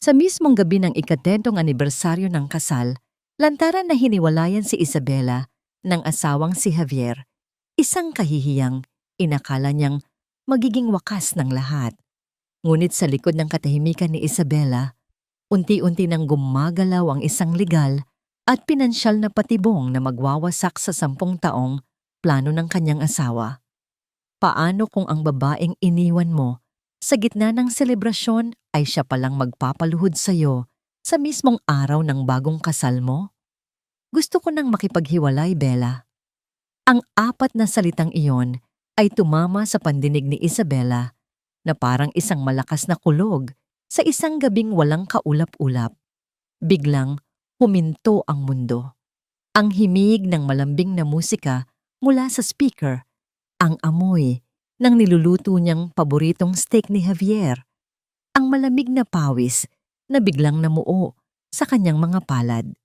Sa mismong gabi ng ikatentong anibersaryo ng kasal, lantaran na hiniwalayan si Isabela ng asawang si Javier, isang kahihiyang inakala niyang magiging wakas ng lahat. Ngunit sa likod ng katahimikan ni Isabela, unti-unti nang gumagalaw ang isang legal at pinansyal na patibong na magwawasak sa 10 taong plano ng kanyang asawa. Paano kung ang babaeng iniwan mo sa gitna ng selebrasyon ay siya palang magpapaluhod sa iyo sa mismong araw ng bagong kasal mo? Gusto ko nang makipaghiwalay, Bella. Ang 4 na salitang iyon ay tumama sa pandinig ni Isabela na parang isang malakas na kulog sa isang gabing walang kaulap-ulap. Biglang huminto ang mundo. Ang himig ng malambing na musika mula sa speaker, ang amoy ng niluluto niyang paboritong steak ni Javier, ang malamig na pawis na biglang namuo sa kanyang mga palad.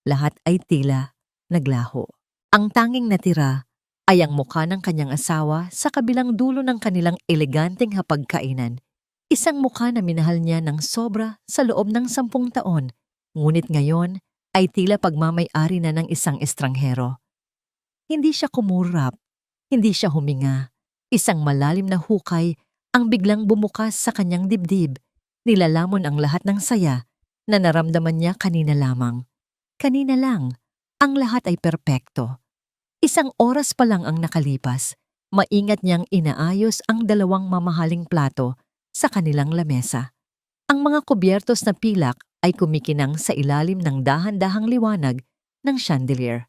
Lahat ay tila naglaho. Ang tanging natira ay ang mukha ng kanyang asawa sa kabilang dulo ng kanilang eleganteng hapagkainan. Isang mukha na minahal niya ng sobra sa loob ng 10 taon, ngunit ngayon ay tila pagmamay-ari na ng isang estranghero. Hindi siya kumurap, hindi siya huminga. Isang malalim na hukay ang biglang bumukas sa kanyang dibdib. Nilalamon ang lahat ng saya na naramdaman niya kanina lamang. Kanina lang, ang lahat ay perpekto. Isang oras pa lang ang nakalipas, maingat niyang inaayos ang 2 mamahaling plato sa kanilang lamesa. Ang mga kubyertos na pilak ay kumikinang sa ilalim ng dahan-dahang liwanag ng chandelier.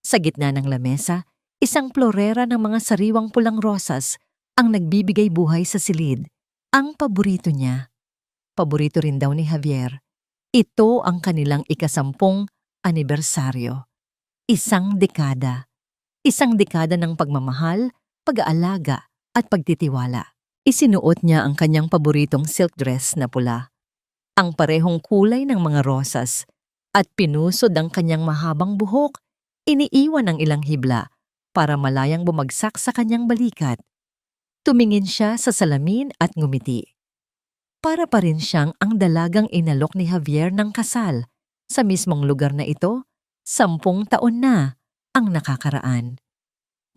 Sa gitna ng lamesa, isang florera ng mga sariwang pulang rosas ang nagbibigay buhay sa silid. Ang paborito niya. Paborito rin daw ni Javier. Ito ang kanilang ika-10 anibersaryo. Isang dekada. Isang dekada ng pagmamahal, pag-aalaga at pagtitiwala. Isinuot niya ang kanyang paboritong silk dress na pula, ang parehong kulay ng mga rosas, at pinusod ang kanyang mahabang buhok. Iniiwan ang ilang hibla para malayang bumagsak sa kanyang balikat. Tumingin siya sa salamin at ngumiti. Para pa rin siyang ang dalagang inalok ni Javier ng kasal. Sa mismong lugar na ito, 10 taon na ang nakakaraan.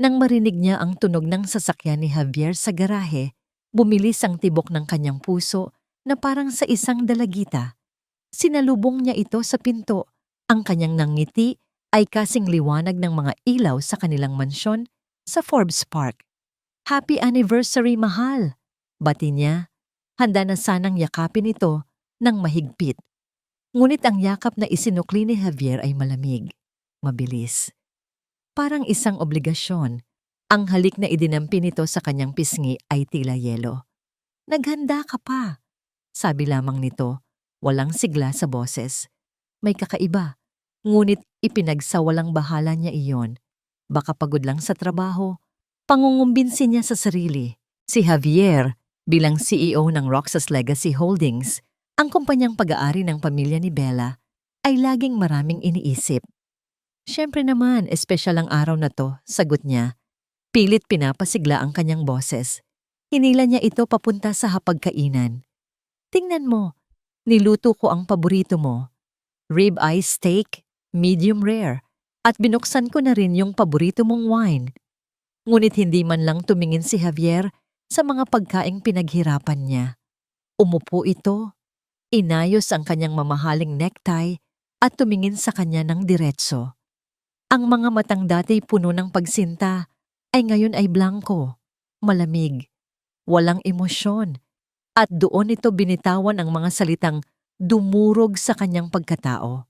Nang marinig niya ang tunog ng sasakyan ni Javier sa garahe, bumilis ang tibok ng kanyang puso na parang sa isang dalagita. Sinalubong niya ito sa pinto. Ang kanyang nangiti ay kasing liwanag ng mga ilaw sa kanilang mansyon sa Forbes Park. "Happy anniversary, mahal!" Bati niya. Handa na sanang yakapin ito ng mahigpit. Ngunit ang yakap na isinukli ni Javier ay malamig, mabilis. Parang isang obligasyon, ang halik na idinampi nito sa kanyang pisngi ay tila yelo. "Naghanda ka pa," sabi lamang nito, walang sigla sa boses. May kakaiba, ngunit ipinagsawalang bahala niya iyon. Baka pagod lang sa trabaho, pangungumbinsi niya sa sarili. Si Javier, bilang CEO ng Roxas Legacy Holdings, ang kumpanyang pag-aari ng pamilya ni Bella, ay laging maraming iniisip. "Siyempre naman, espesyal ang araw na to," sagot niya. Pilit pinapasigla ang kanyang boses. Hinila niya ito papunta sa hapagkainan. "Tingnan mo, niluto ko ang paborito mo. Rib-eye steak, medium rare, at binuksan ko na rin yung paborito mong wine." Ngunit hindi man lang tumingin si Javier sa mga pagkaing pinaghirapan niya. Umupo ito, inayos ang kanyang mamahaling necktie at tumingin sa kanya ng diretso. Ang mga matang dati puno ng pagsinta ay ngayon ay blanko, malamig, walang emosyon, at doon ito binitawan ang mga salitang dumurog sa kanyang pagkatao.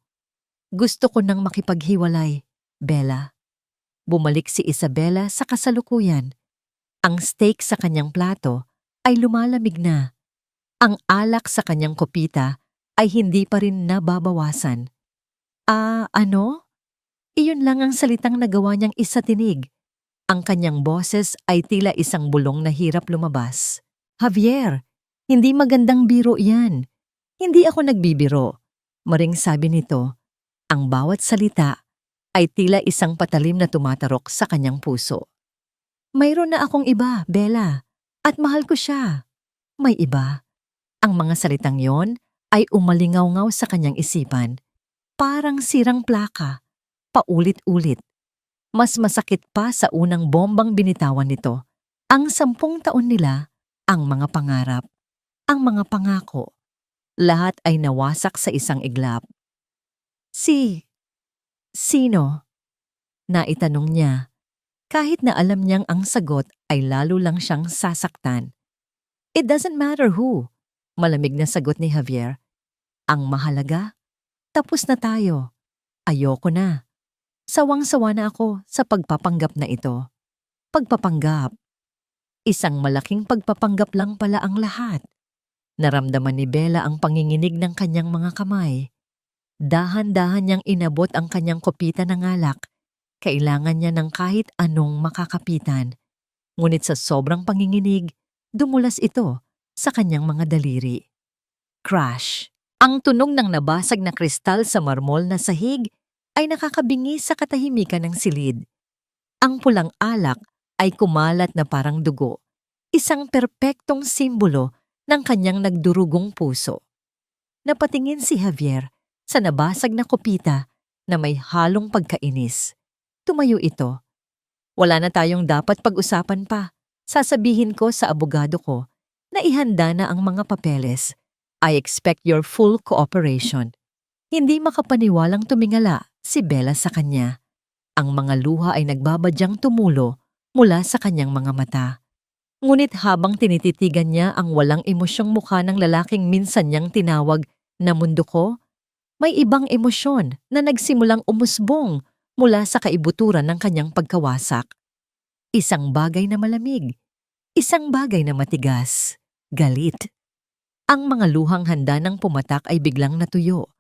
"Gusto ko nang makipaghiwalay, Bella." Bumalik si Isabela sa kasalukuyan. Ang steak sa kanyang plato ay lumalamig na. Ang alak sa kanyang kopita ay hindi pa rin nababawasan. Ano?" Iyon lang ang salitang nagawa niyang isatinig. Ang kanyang boses ay tila isang bulong na hirap lumabas. "Javier, hindi magandang biro yan." "Hindi ako nagbibiro," maring sabi nito. Ang bawat salita ay tila isang patalim na tumatarok sa kanyang puso. "Mayroon na akong iba, Bella, at mahal ko siya." "May iba?" Ang mga salitang yon ay umalingaw-ngaw sa kanyang isipan, parang sirang plaka, paulit-ulit. Mas masakit pa sa unang bombang binitawan nito. Ang 10 taon nila, ang mga pangarap, ang mga pangako, lahat ay nawasak sa isang iglap. Sino? Naitanong niya, kahit na alam niyang ang sagot ay lalo lang siyang sasaktan. It doesn't matter who, malamig na sagot ni Javier. Ang mahalaga, tapos na tayo. Ayoko na. Sawang-sawa na ako sa pagpapanggap na ito. Pagpapanggap. Isang malaking pagpapanggap lang pala ang lahat. Naramdaman ni Bella ang panginginig ng kanyang mga kamay. Dahan-dahan niyang inabot ang kanyang kopita ng alak. Kailangan niya ng kahit anong makakapitan. Ngunit sa sobrang panginginig, dumulas ito sa kanyang mga daliri. Crash! Ang tunog ng nabasag na kristal sa marmol na sahig ay nakakabingi sa katahimikan ng silid. Ang pulang alak ay kumalat na parang dugo, isang perpektong simbolo ng kanyang nagdurugong puso. Napatingin si Javier sa nabasag na kopita na may halong pagkainis. Tumayo ito. Wala na tayong dapat pag-usapan pa. Sasabihin ko sa abogado ko na ihanda na ang mga papeles. I expect your full cooperation. Hindi makapaniwalang tumingala si Bella sa kanya. Ang mga luha ay nagbabadyang tumulo mula sa kanyang mga mata. Ngunit habang tinititigan niya ang walang emosyong mukha ng lalaking minsan niyang tinawag na mundo ko, may ibang emosyon na nagsimulang umusbong mula sa kaibuturan ng kanyang pagkawasak. Isang bagay na malamig, isang bagay na matigas, galit. Ang mga luhang handa ng pumatak ay biglang natuyo.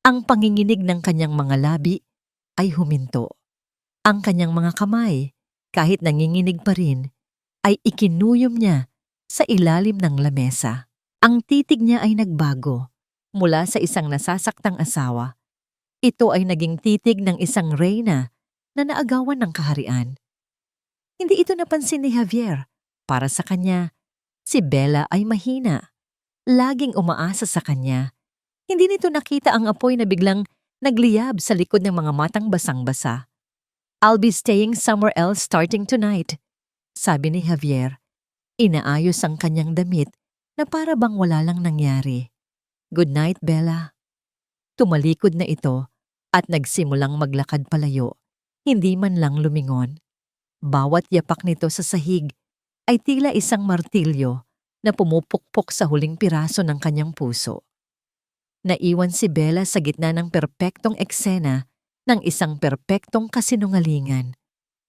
Ang panginginig ng kanyang mga labi ay huminto. Ang kanyang mga kamay, kahit nanginginig pa rin, ay ikinuyom niya sa ilalim ng lamesa. Ang titig niya ay nagbago mula sa isang nasasaktang asawa. Ito ay naging titig ng isang reyna na naagawan ng kaharian. Hindi ito napansin ni Javier. Para sa kanya, si Bella ay mahina. Laging umaasa sa kanya. Hindi nito nakita ang apoy na biglang nagliyab sa likod ng mga matang basang-basa. I'll be staying somewhere else starting tonight, sabi ni Javier. Inaayos ang kanyang damit na para bang wala lang nangyari. Good night, Bella. Tumalikod na ito at nagsimulang maglakad palayo, hindi man lang lumingon. Bawat yapak nito sa sahig ay tila isang martilyo na pumupukpok sa huling piraso ng kanyang puso. Naiwan si Bella sa gitna ng perpektong eksena ng isang perpektong kasinungalingan.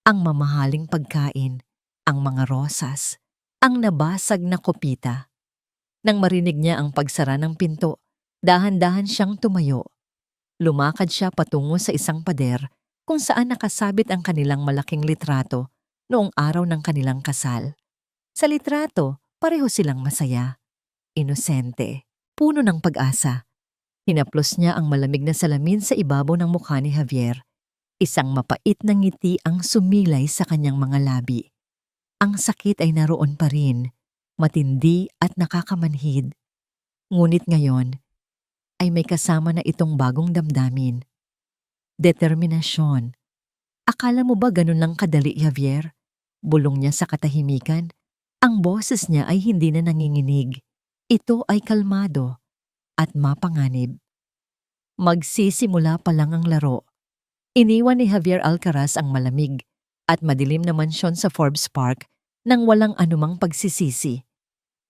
Ang mamahaling pagkain, ang mga rosas, ang nabasag na kopita. Nang marinig niya ang pagsara ng pinto, dahan-dahan siyang tumayo. Lumakad siya patungo sa isang pader kung saan nakasabit ang kanilang malaking litrato noong araw ng kanilang kasal. Sa litrato, pareho silang masaya, inosente, puno ng pag-asa. Hinaplos niya ang malamig na salamin sa ibabaw ng mukha ni Javier. Isang mapait na ngiti ang sumilay sa kanyang mga labi. Ang sakit ay naroon pa rin, matindi at nakakamanhid. Ngunit ngayon, ay may kasama na itong bagong damdamin. Determinasyon. Akala mo ba ganun lang kadali, Javier? Bulong niya sa katahimikan. Ang boses niya ay hindi na nanginginig. Ito ay kalmado at mapanganib. Magsisimula pa lang ang laro. Iniwan ni Javier Alcaraz ang malamig at madilim na mansyon sa Forbes Park nang walang anumang pagsisisi.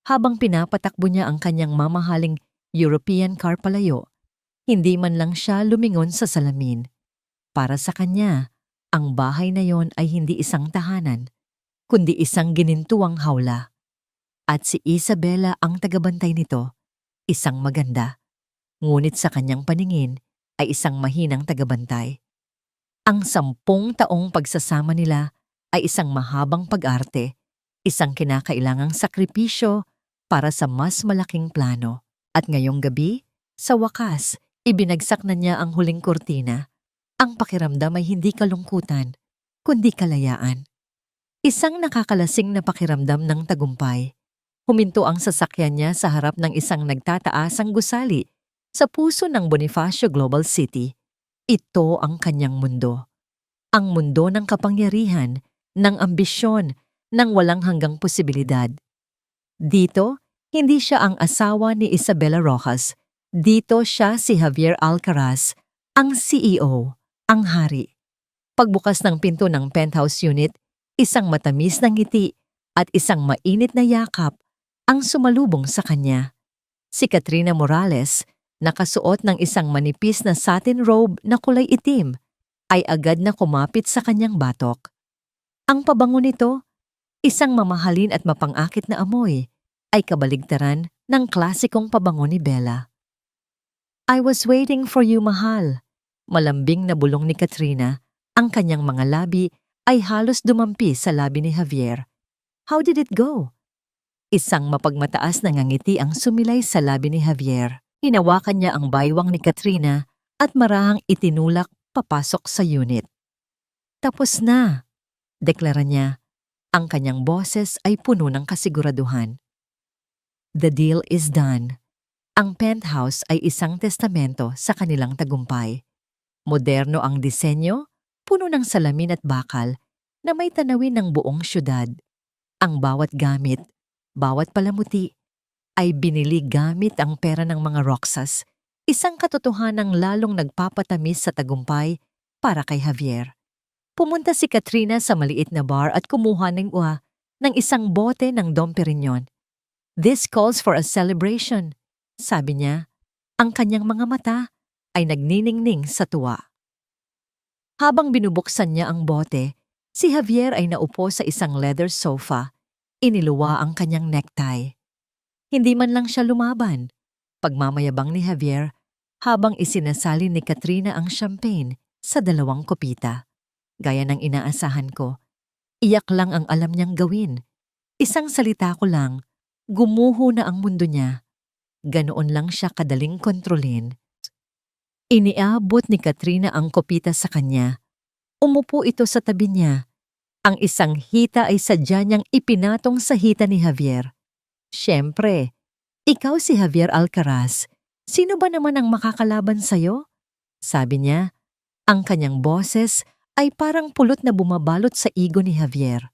Habang pinapatakbo niya ang kanyang mamahaling European car palayo, hindi man lang siya lumingon sa salamin. Para sa kanya, ang bahay na yon ay hindi isang tahanan, kundi isang ginintuang hawla. At si Isabela ang tagabantay nito, isang maganda. Ngunit sa kanyang paningin ay isang mahinang tagabantay. Ang 10 taong pagsasama nila ay isang mahabang pag-arte, isang kinakailangang sakripisyo para sa mas malaking plano. At ngayong gabi, sa wakas, ibinagsak na niya ang huling kurtina. Ang pakiramdam ay hindi kalungkutan, kundi kalayaan. Isang nakakalasing na pakiramdam ng tagumpay. Huminto ang sasakyan niya sa harap ng isang nagtataasang gusali sa puso ng Bonifacio Global City. Ito ang kanyang mundo. Ang mundo ng kapangyarihan, ng ambisyon, ng walang hanggang posibilidad. Dito, hindi siya ang asawa ni Isabela Rojas. Dito siya si Javier Alcaraz, ang CEO, ang hari. Pagbukas ng pinto ng penthouse unit, isang matamis na ngiti at isang mainit na yakap ang sumalubong sa kanya. Si Katrina Morales, nakasuot ng isang manipis na satin robe na kulay itim, ay agad na kumapit sa kanyang batok. Ang pabango nito, isang mamahalin at mapangakit na amoy, ay kabaligtaran ng klasikong pabango ni Bella. "I was waiting for you, mahal." Malambing na bulong ni Katrina, ang kanyang mga labi ay halos dumampi sa labi ni Javier. "How did it go?" Isang mapagmataas na ngangiti ang sumilay sa labi ni Javier. Hinawakan niya ang baywang ni Katrina at marahang itinulak papasok sa unit. "Tapos na," deklara niya. Ang kanyang boses ay puno ng kasiguraduhan. The deal is done. Ang penthouse ay isang testamento sa kanilang tagumpay. Moderno ang disenyo, puno ng salamin at bakal na may tanawin ng buong syudad. Ang bawat gamit, bawat palamuti, ay binili gamit ang pera ng mga Roxas, isang katotohanang lalong nagpapatamis sa tagumpay para kay Javier. Pumunta si Katrina sa maliit na bar at kumuha ng isang bote ng Dom Perignon. "This calls for a celebration," sabi niya. Ang kanyang mga mata ay nagniningning sa tuwa. Habang binubuksan niya ang bote, si Javier ay naupo sa isang leather sofa. Iniluwa ang kanyang necktie. Hindi man lang siya lumaban. Pagmamayabang ni Javier habang isinasali ni Katrina ang champagne sa 2 kopita. Gaya ng inaasahan ko, iyak lang ang alam niyang gawin. Isang salita ko lang, gumuho na ang mundo niya. Ganoon lang siya kadaling kontrolin. Iniabot ni Katrina ang kopita sa kanya. Umupo ito sa tabi niya. Ang isang hita ay sadya niyang ipinatong sa hita ni Javier. "Siyempre, ikaw si Javier Alcaraz. Sino ba naman ang makakalaban sa'yo?" sabi niya. Ang kanyang boses ay parang pulot na bumabalot sa igo ni Javier.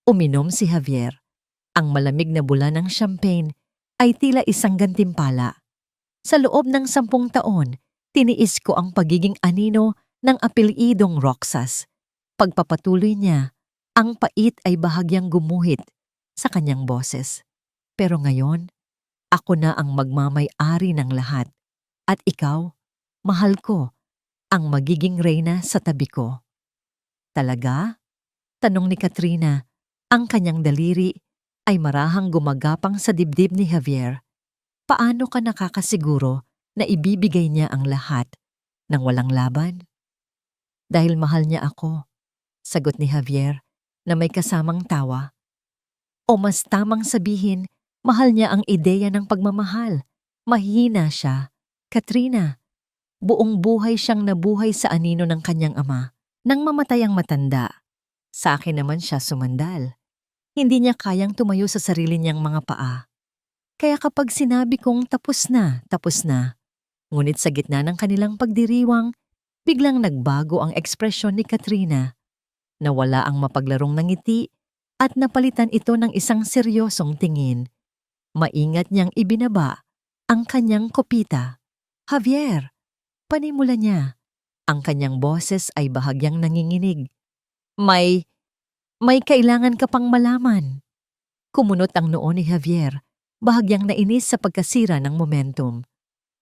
Uminom si Javier. Ang malamig na bula ng champagne ay tila isang gantimpala. Sa loob ng 10 taon, tiniis ko ang pagiging anino ng apelyidong Roxas. Pagpapatuloy niya, ang pait ay bahagyang gumuhit sa kanyang boses. "Pero ngayon, ako na ang magmamay-ari ng lahat. At ikaw, mahal ko, ang magiging reyna sa tabi ko." "Talaga?" tanong ni Katrina. Ang kanyang daliri ay marahang gumagapang sa dibdib ni Javier. "Paano ka nakakasiguro na ibibigay niya ang lahat nang walang laban?" "Dahil mahal niya ako," sagot ni Javier na may kasamang tawa. O mas tamang sabihin, mahal niya ang ideya ng pagmamahal. Mahina siya. Katrina, buong buhay siyang nabuhay sa anino ng kanyang ama. Nang mamatay ang matanda, sa akin naman siya sumandal. Hindi niya kayang tumayo sa sarili niyang mga paa. Kaya kapag sinabi kong tapos na, ngunit sa gitna ng kanilang pagdiriwang, biglang nagbago ang ekspresyon ni Katrina. Nawala ang mapaglarong na ngiti at napalitan ito ng isang seryosong tingin. Maingat niyang ibinaba ang kanyang kopita. "Javier," panimula niya. Ang kanyang boses ay bahagyang nanginginig. May kailangan ka pang malaman." Kumunot ang noo ni Javier, bahagyang nainis sa pagkasira ng momentum.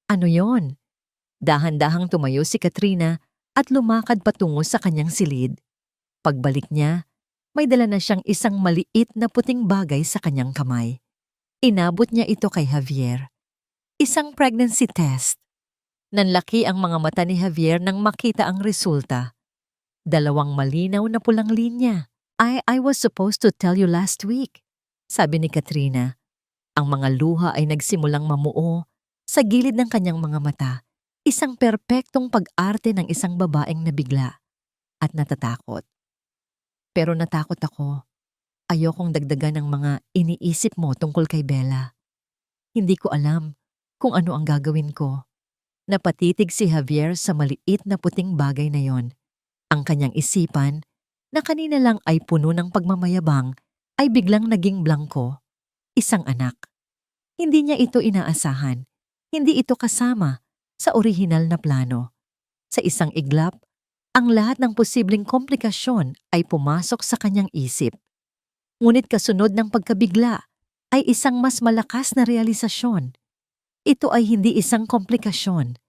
"Ano yon?" Dahan-dahang tumayo si Katrina at lumakad patungo sa kanyang silid. Pagbalik niya, may dala na siyang isang maliit na puting bagay sa kanyang kamay. Inabot niya ito kay Javier. Isang pregnancy test. Nanlaki ang mga mata ni Javier nang makita ang resulta. 2 malinaw na pulang linya. I was supposed to tell you last week," sabi ni Katrina. Ang mga luha ay nagsimulang mamuo sa gilid ng kanyang mga mata. Isang perpektong pag-arte ng isang babaeng nabigla at natatakot. "Pero natakot ako Ayokong dagdagan ng mga iniisip mo tungkol kay Bella. Hindi ko alam kung ano ang gagawin ko. Napatitig si Javier sa maliit na puting bagay na yon. Ang kanyang isipan, na kanina lang ay puno ng pagmamayabang, ay biglang naging blangko. Isang anak. Hindi niya ito inaasahan. Hindi ito kasama sa orihinal na plano. Sa isang iglap, ang lahat ng posibleng komplikasyon ay pumasok sa kanyang isip. Ngunit kasunod ng pagkabigla ay isang mas malakas na realisasyon. Ito ay hindi isang komplikasyon.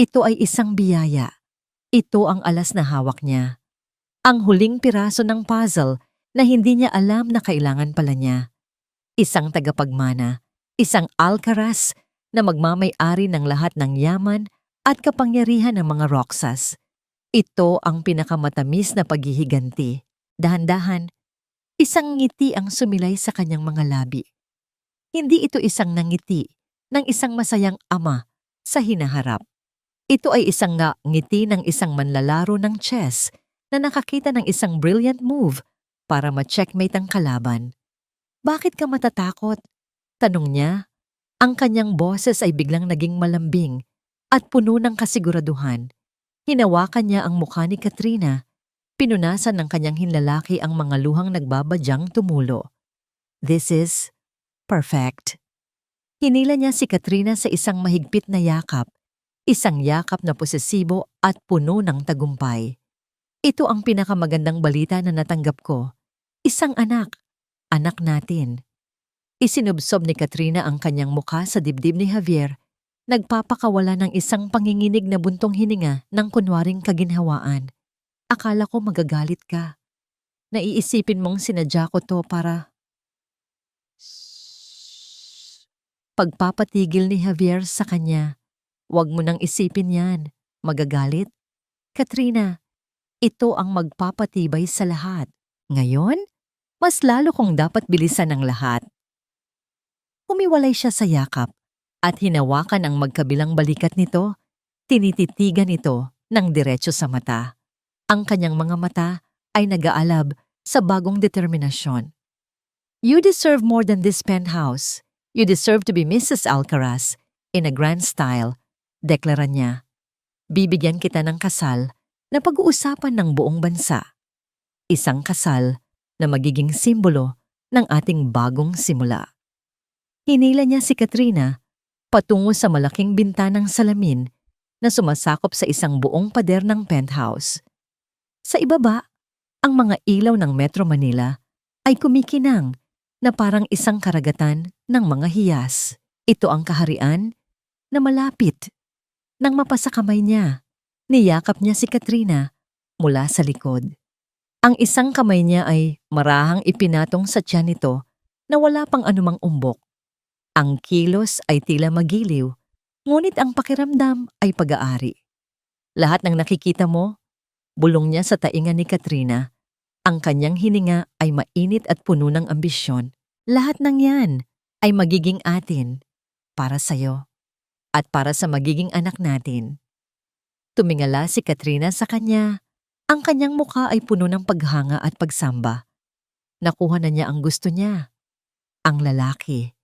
Ito ay isang biyaya. Ito ang alas na hawak niya. Ang huling piraso ng puzzle na hindi niya alam na kailangan pala niya. Isang tagapagmana, isang alcaraz na magmamay-ari ng lahat ng yaman at kapangyarihan ng mga Roxas. Ito ang pinakamatamis na paghihiganti. Dahan-dahan, isang ngiti ang sumilay sa kanyang mga labi. Hindi ito isang nangiti ng isang masayang ama sa hinaharap. Ito ay isang ngiti ng isang manlalaro ng chess na nakakita ng isang brilliant move para ma-checkmate ang kalaban. Bakit ka matatakot? Tanong niya. Ang kanyang boses ay biglang naging malambing at puno ng kasiguraduhan. Hinawakan niya ang mukha ni Katrina. Pinunasan ng kanyang hinlalaki ang mga luhang nagbabadyang tumulo. This is perfect. Hinila niya si Katrina sa isang mahigpit na yakap, isang yakap na posesibo at puno ng tagumpay. Ito ang pinakamagandang balita na natanggap ko. Isang anak, anak natin. Isinubsob ni Katrina ang kanyang mukha sa dibdib ni Javier, nagpapakawala ng isang panginginig na buntong hininga ng kunwaring kaginhawaan. Akala ko magagalit ka. Naiisipin mong sinadya ko to para... Pagpapatigil ni Javier sa kanya. Huwag mo nang isipin yan. Magagalit? Katrina, ito ang magpapatibay sa lahat. Ngayon, mas lalo kong dapat bilisan ang lahat. Humiwalay siya sa yakap at hinawakan ang magkabilang balikat nito. Tinititigan ito ng diretso sa mata. Ang kanyang mga mata ay nag-aalab sa bagong determinasyon. You deserve more than this penthouse. You deserve to be Mrs. Alcaraz in a grand style, deklara niya. Bibigyan kita ng kasal na pag-uusapan ng buong bansa. Isang kasal na magiging simbolo ng ating bagong simula. Hinila niya si Katrina patungo sa malaking bintanang salamin na sumasakop sa isang buong pader ng penthouse. Sa ibaba, ang mga ilaw ng Metro Manila ay kumikinang na parang isang karagatan ng mga hiyas. Ito ang kaharian na malapit. Nang mapasa kamay niya, niyakap niya si Katrina mula sa likod. Ang isang kamay niya ay marahang ipinatong sa tiyan nito na wala pang anumang umbok. Ang kilos ay tila magiliw, ngunit ang pakiramdam ay pag-aari. Lahat ng nakikita mo, bulong niya sa tainga ni Katrina. Ang kanyang hininga ay mainit at puno ng ambisyon. Lahat ng yan ay magiging atin, para sa'yo, at para sa magiging anak natin. Tumingala si Katrina sa kanya. Ang kanyang mukha ay puno ng paghanga at pagsamba. Nakuha na niya ang gusto niya. Ang lalaki,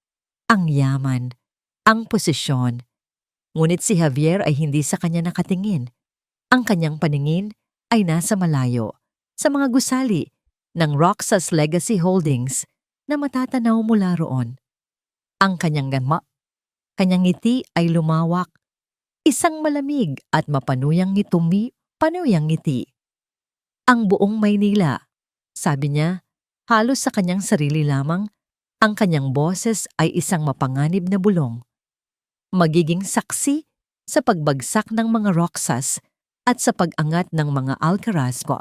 ang yaman, ang posisyon. Ngunit si Javier ay hindi sa kanya nakatingin. Ang kanyang paningin ay nasa malayo, sa mga gusali ng Roxas Legacy Holdings na matatanaw mula roon. Ang kanyang ngiti ay lumawak, isang malamig at mapanuyang panuyang ngiti. Ang buong Maynila, sabi niya, halos sa kanyang sarili lamang, ang kanyang boses ay isang mapanganib na bulong. Magiging saksi sa pagbagsak ng mga Roxas at sa pag-angat ng mga Alcaraz ko.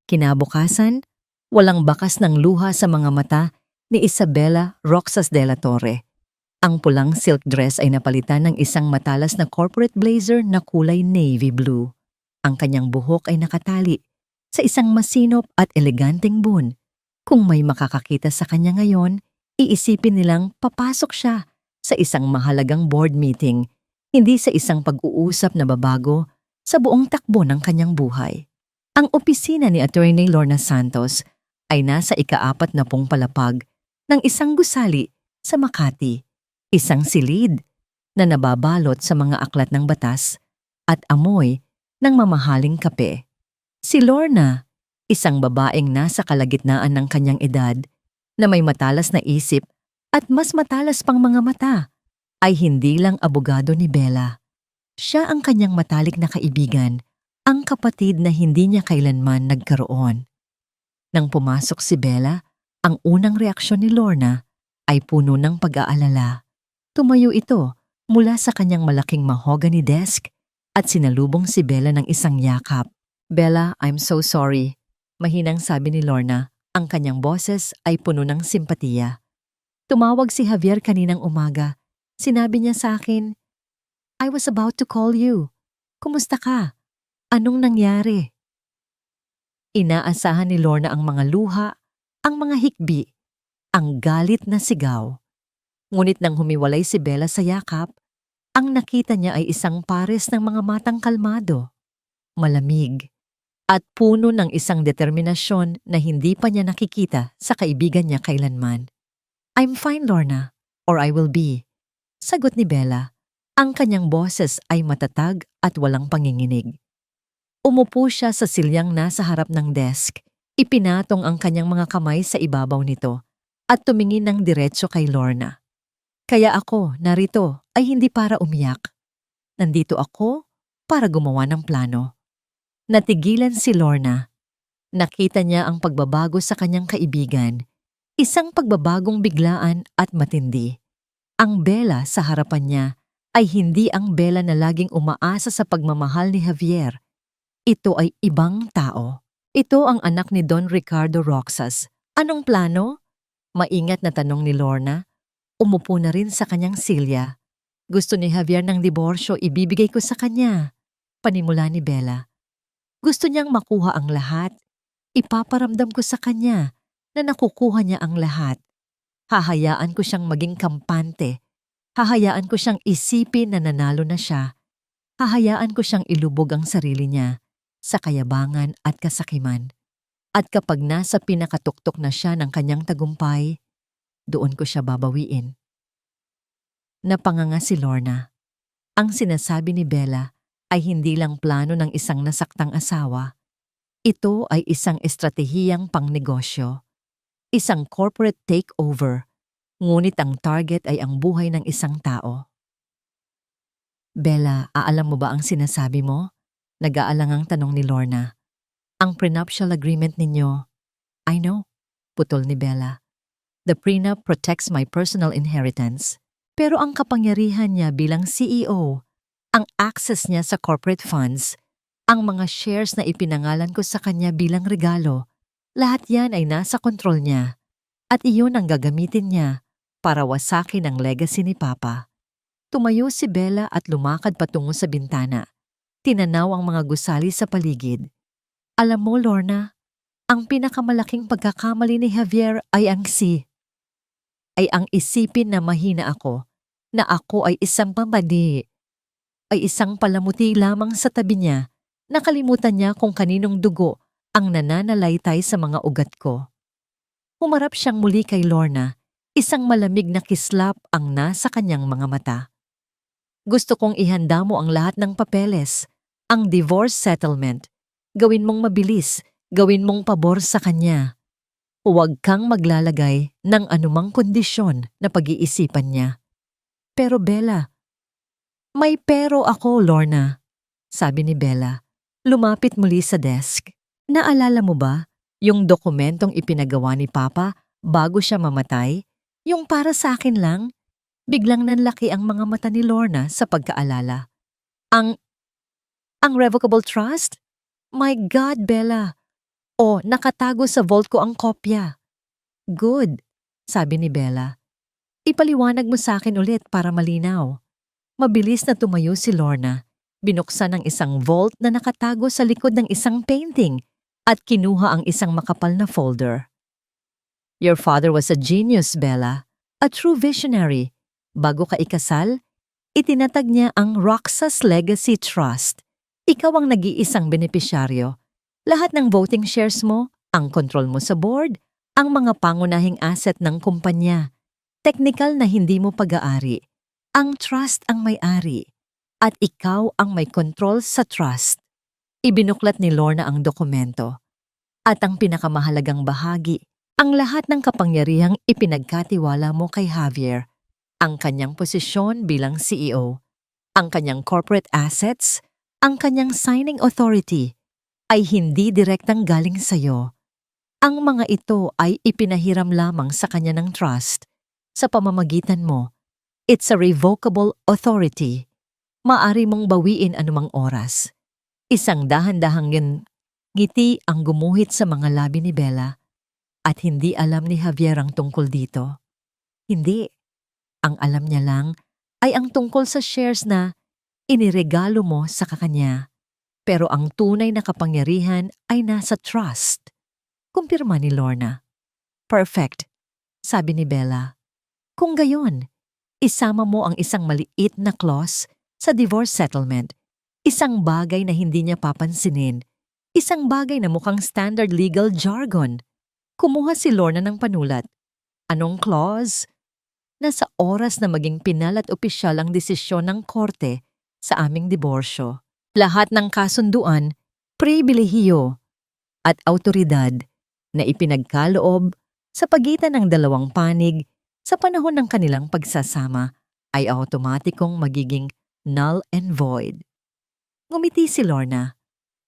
Kinabukasan, walang bakas ng luha sa mga mata ni Isabela Roxas de la Torre. Ang pulang silk dress ay napalitan ng isang matalas na corporate blazer na kulay navy blue. Ang kanyang buhok ay nakatali sa isang masinop at eleganteng bun. Kung may makakakita sa kanya ngayon, iisipin nilang papasok siya sa isang mahalagang board meeting, hindi sa isang pag-uusap na babago sa buong takbo ng kanyang buhay. Ang opisina ni Attorney Lorna Santos ay nasa ika-40 palapag ng isang gusali sa Makati, isang silid na nababalot sa mga aklat ng batas at amoy ng mamahaling kape. Si Lorna, isang babaeng nasa kalagitnaan ng kanyang edad na may matalas na isip at mas matalas pang mga mata, ay hindi lang abogado ni Bella. Siya ang kanyang matalik na kaibigan, ang kapatid na hindi niya kailanman nagkaroon. Nang pumasok si Bella, ang unang reaksyon ni Lorna ay puno ng pag-aalala. Tumayo ito mula sa kanyang malaking mahogany desk at sinalubong si Bella ng isang yakap. "Bella, I'm so sorry," mahinang sabi ni Lorna. Ang kanyang boses ay puno ng simpatiya. "Tumawag si Javier kaninang umaga. Sinabi niya sa akin, I was about to call you. Kumusta ka? Anong nangyari?" Inaasahan ni Lorna ang mga luha, ang mga hikbi, ang galit na sigaw. Ngunit nang humiwalay si Bella sa yakap, ang nakita niya ay isang pares ng mga matang kalmado, malamig, at puno ng isang determinasyon na hindi pa niya nakikita sa kaibigan niya kailanman. "I'm fine, Lorna, or I will be," sagot ni Bella. Ang kanyang boses ay matatag at walang panginginig. Umupo siya sa silyang nasa harap ng desk, ipinatong ang kanyang mga kamay sa ibabaw nito, at tumingin ng diretso kay Lorna. "Kaya ako narito ay hindi para umiyak. Nandito ako para gumawa ng plano." Natigilan si Lorna. Nakita niya ang pagbabago sa kanyang kaibigan, isang pagbabagong biglaan at matindi. Ang Bella sa harapan niya ay hindi ang Bella na laging umaasa sa pagmamahal ni Javier. Ito ay ibang tao. Ito ang anak ni Don Ricardo Roxas. "Anong plano?" Maingat na tanong ni Lorna. Umupo na rin sa kanyang silya. "Gusto ni Javier ng diborsyo, ibibigay ko sa kanya," panimula ni Bella. "Gusto niyang makuha ang lahat. Ipaparamdam ko sa kanya na nakukuha niya ang lahat. Hahayaan ko siyang maging kampante. Hahayaan ko siyang isipin na nanalo na siya. Hahayaan ko siyang ilubog ang sarili niya sa kayabangan at kasakiman. At kapag nasa pinakatuktok na siya ng kanyang tagumpay, doon ko siya babawiin." Napanganga si Lorna. Ang sinasabi ni Bella ay hindi lang plano ng isang nasaktang asawa. Ito ay isang estratehiyang pangnegosyo, isang corporate takeover, ngunit ang target ay ang buhay ng isang tao. "Bella, aalam mo ba ang sinasabi mo?" Nag-aalangang tanong ni Lorna. "Ang prenuptial agreement ninyo." "I know," putol ni Bella. "The prenup protects my personal inheritance. Pero ang kapangyarihan niya bilang CEO, ang access niya sa corporate funds, ang mga shares na ipinangalan ko sa kanya bilang regalo, lahat yan ay nasa kontrol niya. At iyon ang gagamitin niya para wasakin ang legacy ni Papa." Tumayo si Bella at lumakad patungo sa bintana. Tinanaw ang mga gusali sa paligid. "Alam mo, Lorna, ang pinakamalaking pagkakamali ni Javier ay ang isipin na mahina ako, na ako ay isang pambadi, ay isang palamuti lamang sa tabi niya. Nakalimutan niya kung kaninong dugo ang nananalaytay sa mga ugat ko." Humarap siyang muli kay Lorna, isang malamig na kislap ang nasa kanyang mga mata. "Gusto kong ihanda mo ang lahat ng papeles, ang divorce settlement. Gawin mong mabilis, gawin mong pabor sa kanya. Huwag kang maglalagay ng anumang kondisyon na pag-iisipan niya." "Pero Bella." "May pero ako, Lorna," sabi ni Bella. Lumapit muli sa desk. "Naalala mo ba yung dokumentong ipinagawa ni Papa bago siya mamatay? Yung para sa akin lang?" Biglang nanlaki ang mga mata ni Lorna sa pagkaalala. Ang revocable trust? My God, Bella! O, nakatago sa vault ko ang kopya." "Good," sabi ni Bella. "Ipaliwanag mo sa akin ulit para malinaw." Mabilis na tumayo si Lorna. Binuksan ang isang vault na nakatago sa likod ng isang painting at kinuha ang isang makapal na folder. "Your father was a genius, Bella. A true visionary. Bago ka ikasal, itinatag niya ang Roxas Legacy Trust. Ikaw ang nag-iisang benepisyaryo. Lahat ng voting shares mo Ang kontrol mo sa board, ang mga pangunahing asset ng kumpanya. Technical na hindi mo pag-aari. Ang trust ang may-ari. At ikaw ang may control sa trust. Ibinuklat ni Lorna ang dokumento. At ang pinakamahalagang bahagi, ang lahat ng kapangyarihang ipinagkatiwala mo kay Javier, ang kanyang posisyon bilang CEO, ang kanyang corporate assets, ang kanyang signing authority, ay hindi direktang galing sa'yo. Ang mga ito ay ipinahiram lamang sa kanya ng trust sa pamamagitan mo. It's a revocable authority. Maari mong bawiin anumang oras. Isang dahan-dahang ngiti ang gumuhit sa mga labi ni Bella at hindi alam ni Javier ang tungkol dito. Hindi. Ang alam niya lang ay ang tungkol sa shares na iniregalo mo sa kakanya. Pero ang tunay na kapangyarihan ay nasa trust. Kumpirma ni Lorna. Perfect, sabi ni Bella. Kung gayon, isama mo ang isang maliit na clause sa divorce settlement. Isang bagay na hindi niya papansinin. Isang bagay na mukhang standard legal jargon. Kumuha si Lorna ng panulat. Anong clause? Nasa oras na maging pinal at opisyal ang desisyon ng korte sa aming diborsyo. Lahat ng kasunduan, pribilehiyo at autoridad na ipinagkaloob sa pagitan ng dalawang panig sa panahon ng kanilang pagsasama ay automatikong magiging null and void. Ngumiti si Lorna.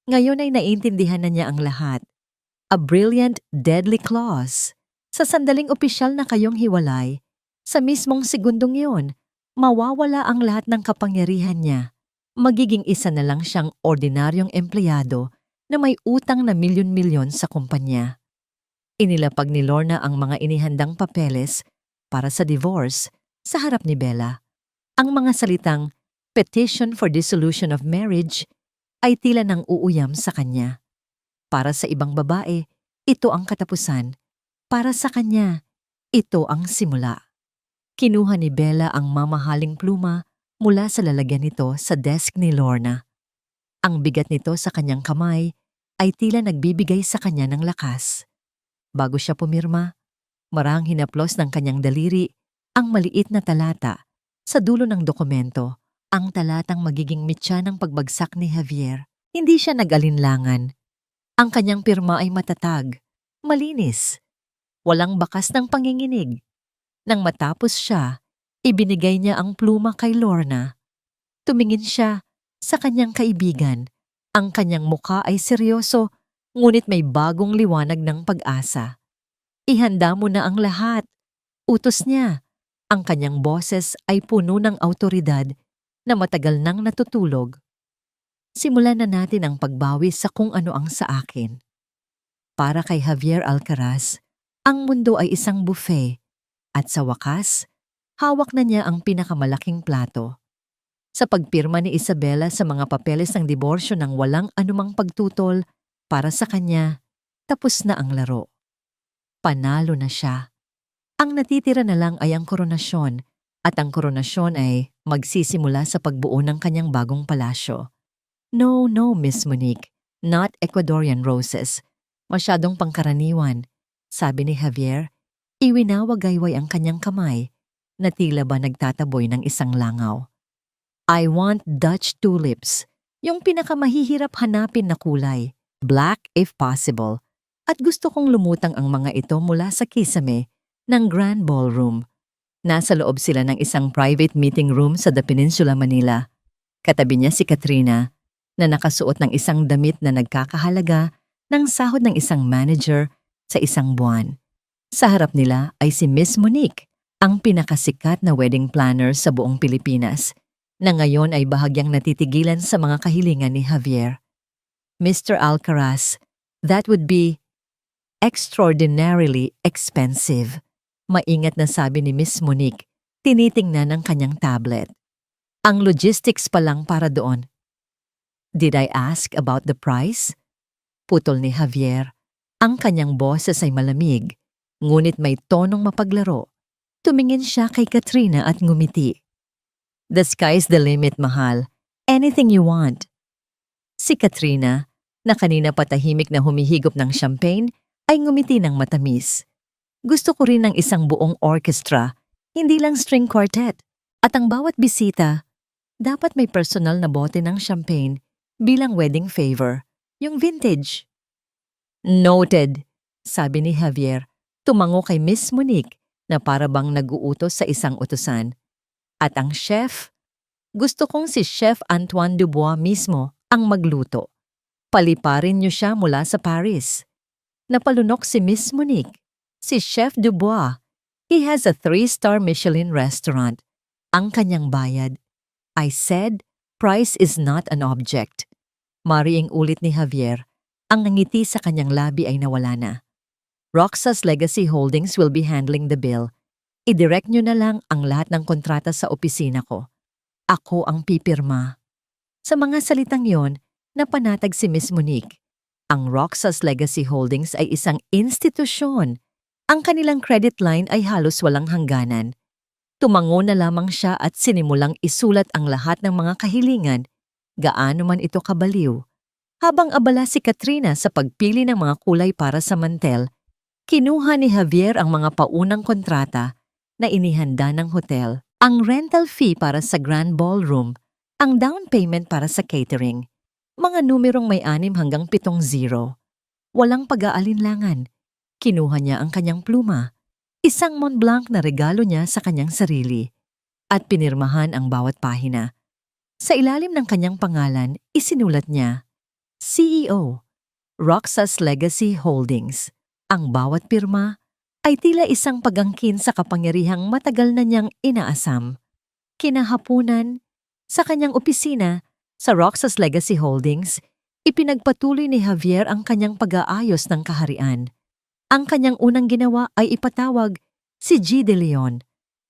Ngayon ay naiintindihan na niya ang lahat. A brilliant, deadly clause. Sa sandaling opisyal na kayong hiwalay, sa mismong segundong yun, mawawala ang lahat ng kapangyarihan niya. Magiging isa na lang siyang ordinaryong empleyado na may utang na milyon-milyon sa kumpanya. Inilapag ni Lorna ang mga inihandang papeles para sa divorce sa harap ni Bella. Ang mga salitang petition for dissolution of marriage ay tila nang uuyam sa kanya. Para sa ibang babae, ito ang katapusan. Para sa kanya, ito ang simula. Kinuha ni Bella ang mamahaling pluma mula sa lalagyan nito sa desk ni Lorna. Ang bigat nito sa kanyang kamay ay tila nagbibigay sa kanya ng lakas. Bago siya pumirma, marahang hinaplos ng kanyang daliri ang maliit na talata sa dulo ng dokumento, ang talatang magiging mitya ng pagbagsak ni Javier. Hindi siya nag-alinlangan. Ang kanyang pirma ay matatag, malinis, walang bakas ng panginginig. Nang matapos siya, ibinigay niya ang pluma kay Lorna. Tumingin siya sa kanyang kaibigan. Ang kanyang muka ay seryoso, ngunit may bagong liwanag ng pag-asa. Ihanda mo na ang lahat. Utos niya. Ang kanyang boses ay puno ng awtoridad na matagal nang natutulog. Simulan na natin ang pagbawi sa kung ano ang sa akin. Para kay Javier Alcaraz, ang mundo ay isang buffet at sa wakas, hawak na niya ang pinakamalaking plato. Sa pagpirma ni Isabela sa mga papeles ng diborsyo ng walang anumang pagtutol, para sa kanya, tapos na ang laro. Panalo na siya. Ang natitira na lang ay ang koronasyon at ang koronasyon ay magsisimula sa pagbuo ng kanyang bagong palasyo. No, Miss Monique, not Ecuadorian roses. Masyadong pangkaraniwan, sabi ni Javier. Iwinawagayway ang kanyang kamay na tila ba nagtataboy ng isang langaw. I want Dutch tulips, yung pinakamahihirap hanapin na kulay. Black if possible, at gusto kong lumutang ang mga ito mula sa kisame ng Grand Ballroom. Nasa loob sila ng isang private meeting room sa The Peninsula, Manila. Katabi niya si Katrina na nakasuot ng isang damit na nagkakahalaga ng sahod ng isang manager sa isang buwan. Sa harap nila ay si Miss Monique, ang pinakasikat na wedding planner sa buong Pilipinas, na ngayon ay bahagyang natitigilan sa mga kahilingan ni Javier. Mr. Alcaraz, that would be extraordinarily expensive. Maingat na sabi ni Miss Monique, tinitingnan ang kanyang tablet. Ang logistics pa lang para doon. Did I ask about the price? Putol ni Javier. Ang kanyang boses ay malamig, ngunit may tonong mapaglaro. Tumingin siya kay Katrina at ngumiti. The sky's the limit, mahal. Anything you want. Si Katrina, na kanina patahimik na humihigop ng champagne, ay ngumiti ng matamis. Gusto ko rin ng isang buong orchestra, hindi lang string quartet. At ang bawat bisita, dapat may personal na bote ng champagne bilang wedding favor, yung vintage. Noted, sabi ni Javier, tumango kay Miss Monique na para bang nag-uutos sa isang utusan. At ang chef, gusto kong si Chef Antoine Dubois mismo ang magluto. Paliparin niyo siya mula sa Paris. Napalunok si Miss Monique, si Chef Dubois. He has a 3-star Michelin restaurant. Ang kanyang bayad. I said, price is not an object. Mariing ulit ni Javier, ang ngiti sa kanyang labi ay nawala na. Roxas Legacy Holdings will be handling the bill. I-direct nyo na lang ang lahat ng kontrata sa opisina ko. Ako ang pipirma. Sa mga salitang yon, napanatag si Miss Monique. Ang Roxas Legacy Holdings ay isang institusyon. Ang kanilang credit line ay halos walang hangganan. Tumango na lamang siya at sinimulang isulat ang lahat ng mga kahilingan, gaano man ito kabaliw. Habang abala si Katrina sa pagpili ng mga kulay para sa mantel, kinuha ni Javier ang mga paunang kontrata na inihanda ng hotel, ang rental fee para sa grand ballroom, ang down payment para sa catering, mga numerong may 6 hanggang 7 zero. Walang pag-aalinlangan. Kinuha niya ang kanyang pluma, isang Mont Blanc na regalo niya sa kanyang sarili, at pinirmahan ang bawat pahina. Sa ilalim ng kanyang pangalan, isinulat niya, CEO, Roxas Legacy Holdings. Ang bawat pirma ay tila isang pagangkin sa kapangyarihang matagal na niyang inaasam. Kinahapunan, sa kanyang opisina, sa Roxas Legacy Holdings, ipinagpatuloy ni Javier ang kanyang pag-aayos ng kaharian. Ang kanyang unang ginawa ay ipatawag si G. De Leon,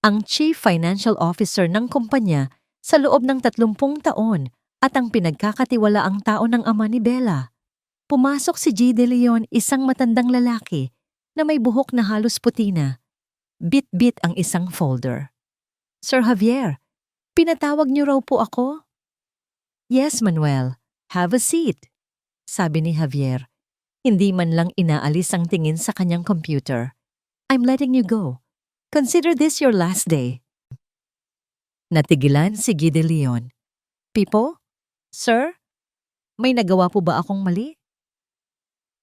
ang Chief Financial Officer ng kumpanya sa loob ng 30 taon at ang pinagkakatiwalaang tao ng ama ni Bella. Pumasok si G. De Leon, isang matandang lalaki na may buhok na halos puti na. Bit-bit ang isang folder. Sir Javier, pinatawag niyo raw po ako? Yes, Manuel. Have a seat, sabi ni Javier. Hindi man lang inaalis ang tingin sa kanyang computer. I'm letting you go. Consider this your last day. Natigilan si G. De Leon. Pipo? Sir? May nagawa po ba akong mali?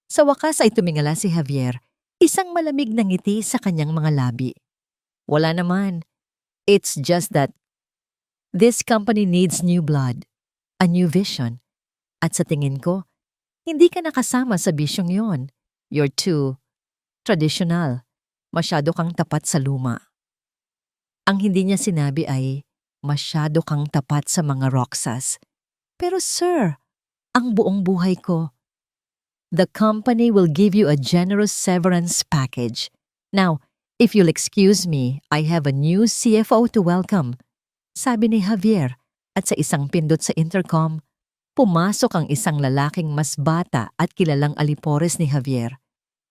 Sa wakas ay tumingala si Javier, isang malamig na ngiti sa kanyang mga labi. Wala naman. It's just that this company needs new blood, a new vision. At sa tingin ko, hindi ka nakasama sa bisyong yon. You're too traditional. Masyado kang tapat sa luma. Ang hindi niya sinabi ay, masyado kang tapat sa mga Roxas. Pero sir, ang buong buhay ko. The company will give you a generous severance package. Now, if you'll excuse me, I have a new CFO to welcome. Sabi ni Javier, at sa isang pindot sa intercom, pumasok ang isang lalaking mas bata at kilalang alipores ni Javier.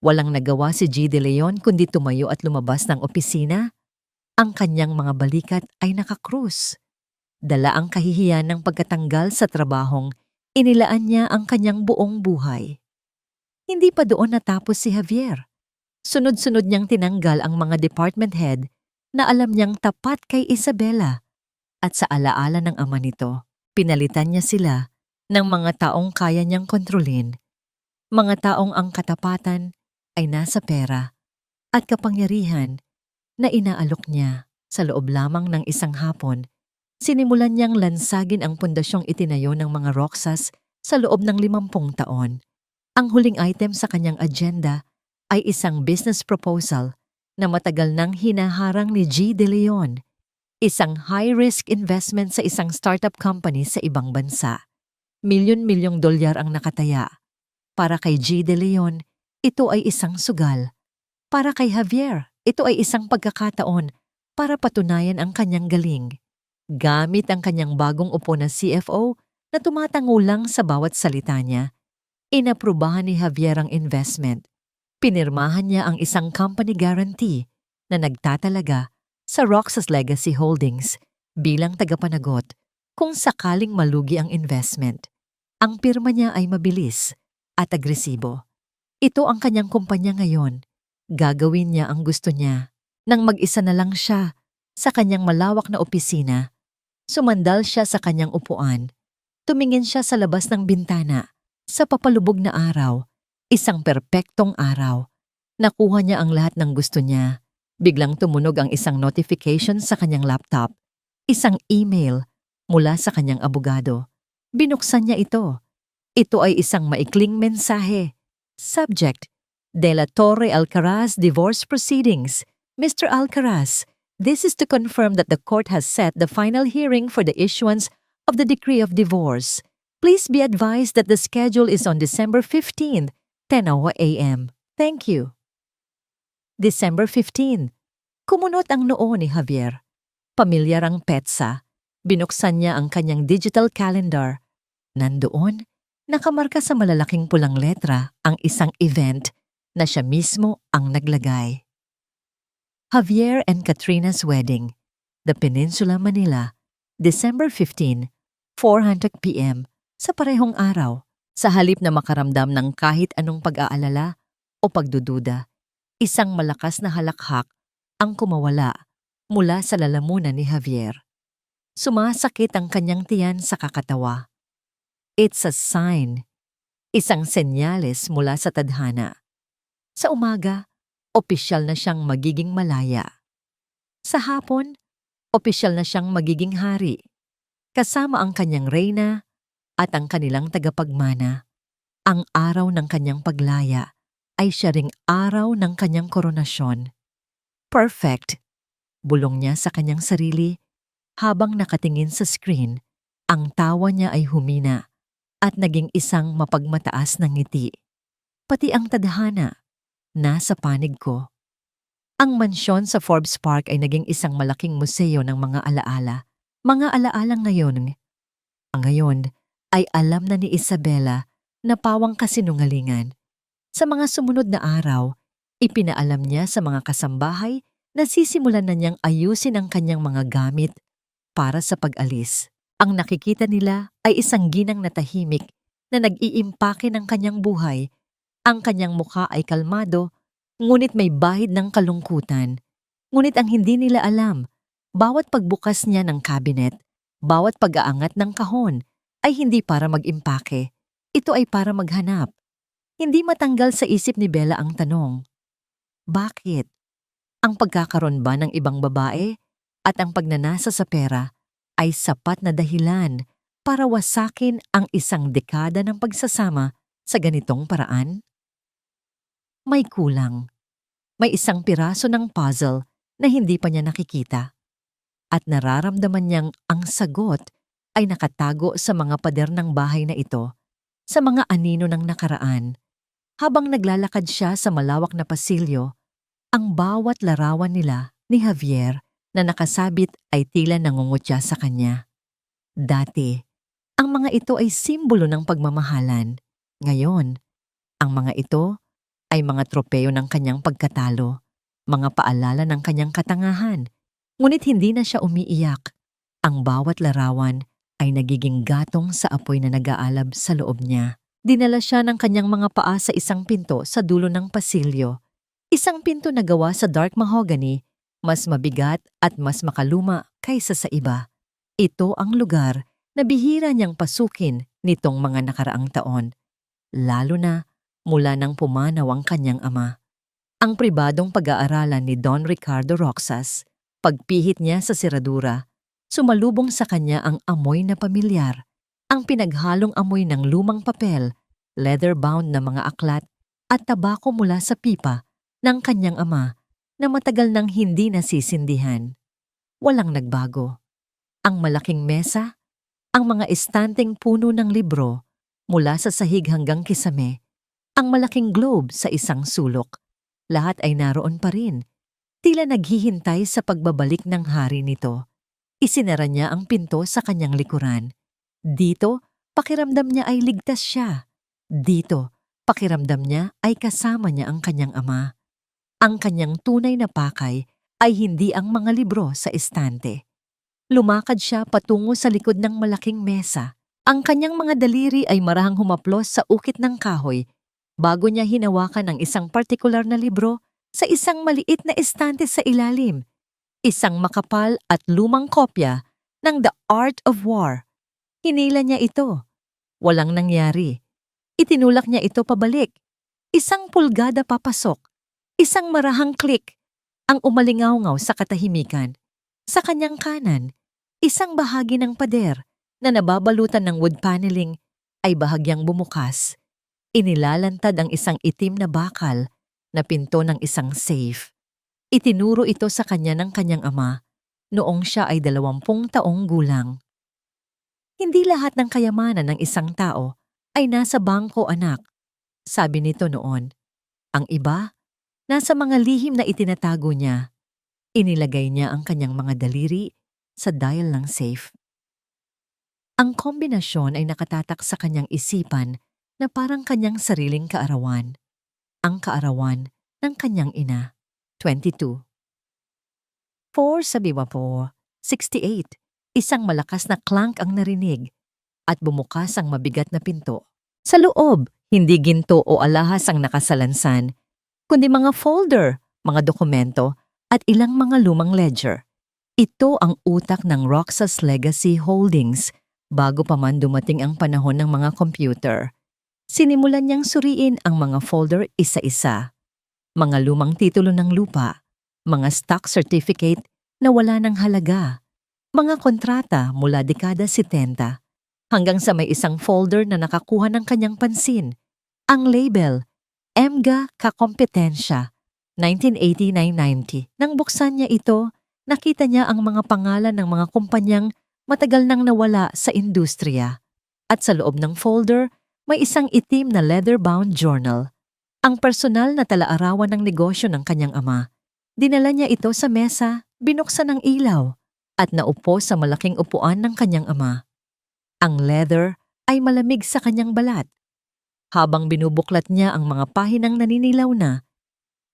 Walang nagawa si G. De Leon kundi tumayo at lumabas ng opisina. Ang kanyang mga balikat ay nakakrus. Dala ang kahihiyan ng pagkatanggal sa trabahong inilaan niya ang kanyang buong buhay. Hindi pa doon natapos si Javier. Sunod-sunod niyang tinanggal ang mga department head na alam niyang tapat kay Isabela. At sa alaala ng ama nito, pinalitan niya sila ng mga taong kaya niyang kontrolin, mga taong ang katapatan ay nasa pera at kapangyarihan na inaalok niya. Sa loob lamang ng isang hapon, sinimulan niyang lansagin ang pundasyong itinayo ng mga Roxas sa loob ng 50 taon. Ang huling item sa kanyang agenda ay isang business proposal na matagal nang hinaharang ni G. De Leon, isang high-risk investment sa isang startup company sa ibang bansa. Milyon-milyong dolyar ang nakataya. Para kay G. De Leon, ito ay isang sugal. Para kay Javier, ito ay isang pagkakataon para patunayan ang kanyang galing. Gamit ang kanyang bagong upo na CFO na tumatango lang sa bawat salita niya, inaprubahan ni Javier ang investment. Pinirmahan niya ang isang company guarantee na nagtatalaga sa Roxas Legacy Holdings bilang tagapanagot kung sakaling malugi ang investment. Ang pirma niya ay mabilis at agresibo. Ito ang kanyang kumpanya ngayon. Gagawin niya ang gusto niya. Nang mag-isa na lang siya sa kanyang malawak na opisina, sumandal siya sa kanyang upuan. Tumingin siya sa labas ng bintana. Sa papalubog na araw, isang perpektong araw. Nakuha niya ang lahat ng gusto niya. Biglang tumunog ang isang notification sa kanyang laptop. Isang email mula sa kanyang abogado. Binuksan niya ito. Ito ay isang maikling mensahe. Subject: De La Torre Alcaraz Divorce Proceedings. Mr. Alcaraz, this is to confirm that the court has set the final hearing for the issuance of the decree of divorce. Please be advised that the schedule is on December 15th, 10 a.m. Thank you. December 15. Kumunot ang noo ni Javier. Pamilyar ang petsa. Binuksan niya ang kanyang digital calendar. Nandoon, nakamarka sa malalaking pulang letra ang isang event na siya mismo ang naglagay. Javier and Katrina's wedding, The Peninsula, Manila, December 15, 4:00 p.m. Sa parehong araw. Sa halip na makaramdam ng kahit anong pag-aalala o pagdududa, isang malakas na halakhak ang kumawala mula sa lalamunan ni Javier. Sumasakit ang kanyang tiyan sa kakatawa. It's a sign. Isang senyales mula sa tadhana. Sa umaga, opisyal na siyang magiging malaya. Sa hapon, opisyal na siyang magiging hari. Kasama ang kanyang reyna at ang kanilang tagapagmana. Ang araw ng kanyang paglaya ay siya ring araw ng kanyang koronasyon. Perfect! Bulong niya sa kanyang sarili habang nakatingin sa screen. Ang tawa niya ay humina at naging isang mapagmataas na ngiti. Pati ang tadhana, nasa panig ko. Ang mansyon sa Forbes Park ay naging isang malaking museo ng mga alaala. Mga alaalang ngayon ay alam na ni Isabela na pawang kasinungalingan. Sa mga sumunod na araw, ipinaalam niya sa mga kasambahay na sisimulan na niyang ayusin ang kanyang mga gamit para sa pag-alis. Ang nakikita nila ay isang ginang na tahimik na nag-iimpake ng kanyang buhay. Ang kanyang mukha ay kalmado, ngunit may bahid ng kalungkutan. Ngunit ang hindi nila alam, bawat pagbukas niya ng cabinet, bawat pag-aangat ng kahon, ay hindi para mag-impake. Ito ay para maghanap. Hindi matanggal sa isip ni Bella ang tanong, bakit? Ang pagkakaroon ba ng ibang babae at ang pagnanasa sa pera ay sapat na dahilan para wasakin ang isang dekada ng pagsasama sa ganitong paraan? May kulang. May isang piraso ng puzzle na hindi pa niya nakikita. At nararamdaman niyang ang sagot ay nakatago sa mga pader ng bahay na ito, sa mga anino ng nakaraan. Habang naglalakad siya sa malawak na pasilyo, ang bawat larawan nila ni Javier na nakasabit ay tila nangungutya sa kanya. Dati, ang mga ito ay simbolo ng pagmamahalan. Ngayon, ang mga ito ay mga tropeyo ng kanyang pagkatalo, mga paalala ng kanyang katangahan. Ngunit hindi na siya umiiyak. Ang bawat larawan ay nagiging gatong sa apoy na nag-aalab sa loob niya. Dinala siya ng kanyang mga paa sa isang pinto sa dulo ng pasilyo. Isang pinto na gawa sa dark mahogany, mas mabigat at mas makaluma kaysa sa iba. Ito ang lugar na bihira niyang pasukin nitong mga nakaraang taon, lalo na mula nang pumanaw ang kanyang ama. Ang pribadong pag-aaralan ni Don Ricardo Roxas, pagpihit niya sa siradura, sumalubong sa kanya ang amoy na pamilyar, ang pinaghalong amoy ng lumang papel, leather-bound na mga aklat at tabako mula sa pipa ng kanyang ama na matagal nang hindi nasisindihan. Walang nagbago. Ang malaking mesa, ang mga estanteng puno ng libro mula sa sahig hanggang kisame, ang malaking globe sa isang sulok, lahat ay naroon pa rin. Tila naghihintay sa pagbabalik ng hari nito. Isinara niya ang pinto sa kanyang likuran. Dito, pakiramdam niya ay ligtas siya. Dito, pakiramdam niya ay kasama niya ang kanyang ama. Ang kanyang tunay na pakay ay hindi ang mga libro sa estante. Lumakad siya patungo sa likod ng malaking mesa. Ang kanyang mga daliri ay marahang humaplos sa ukit ng kahoy bago niya hinawakan ang isang partikular na libro sa isang maliit na estante sa ilalim, isang makapal at lumang kopya ng The Art of War. Hinila niya ito. Walang nangyari. Itinulak niya ito pabalik. Isang pulgada papasok. Isang marahang klik ang umalingaw-ngaw sa katahimikan. Sa kanyang kanan, isang bahagi ng pader na nababalutan ng wood paneling ay bahagyang bumukas. Inilalantad ang isang itim na bakal na pinto ng isang safe. Itinuro ito sa kanya ng kanyang ama noong siya ay 20 taong gulang. Hindi lahat ng kayamanan ng isang tao ay nasa bangko, anak, sabi nito noon. Ang iba, nasa mga lihim na itinatago niya. Inilagay niya ang kanyang mga daliri sa dial ng safe. Ang kombinasyon ay nakatatak sa kanyang isipan na parang kanyang sariling kaarawan. Ang kaarawan ng kanyang ina, 22. 4 sabiwa po, 68. Isang malakas na clank ang narinig at bumukas ang mabigat na pinto. Sa loob, hindi ginto o alahas ang nakasalansan, kundi mga folder, mga dokumento at ilang mga lumang ledger. Ito ang utak ng Roxas Legacy Holdings bago pa man dumating ang panahon ng mga computer. Sinimulan niyang suriin ang mga folder isa-isa. Mga lumang titulo ng lupa, mga stock certificate na wala ng halaga, mga kontrata mula dekada 70, hanggang sa may isang folder na nakakuha ng kanyang pansin, ang label, EMGA Kakompetensya, 1989-90. Nang buksan niya ito, nakita niya ang mga pangalan ng mga kumpanyang matagal nang nawala sa industriya. At sa loob ng folder, may isang itim na leather-bound journal, ang personal na tala-arawan ng negosyo ng kanyang ama. Dinala niya ito sa mesa, binuksan ng ilaw, at naupo sa malaking upuan ng kanyang ama. Ang leather ay malamig sa kanyang balat. Habang binubuklat niya ang mga pahinang naninilaw na,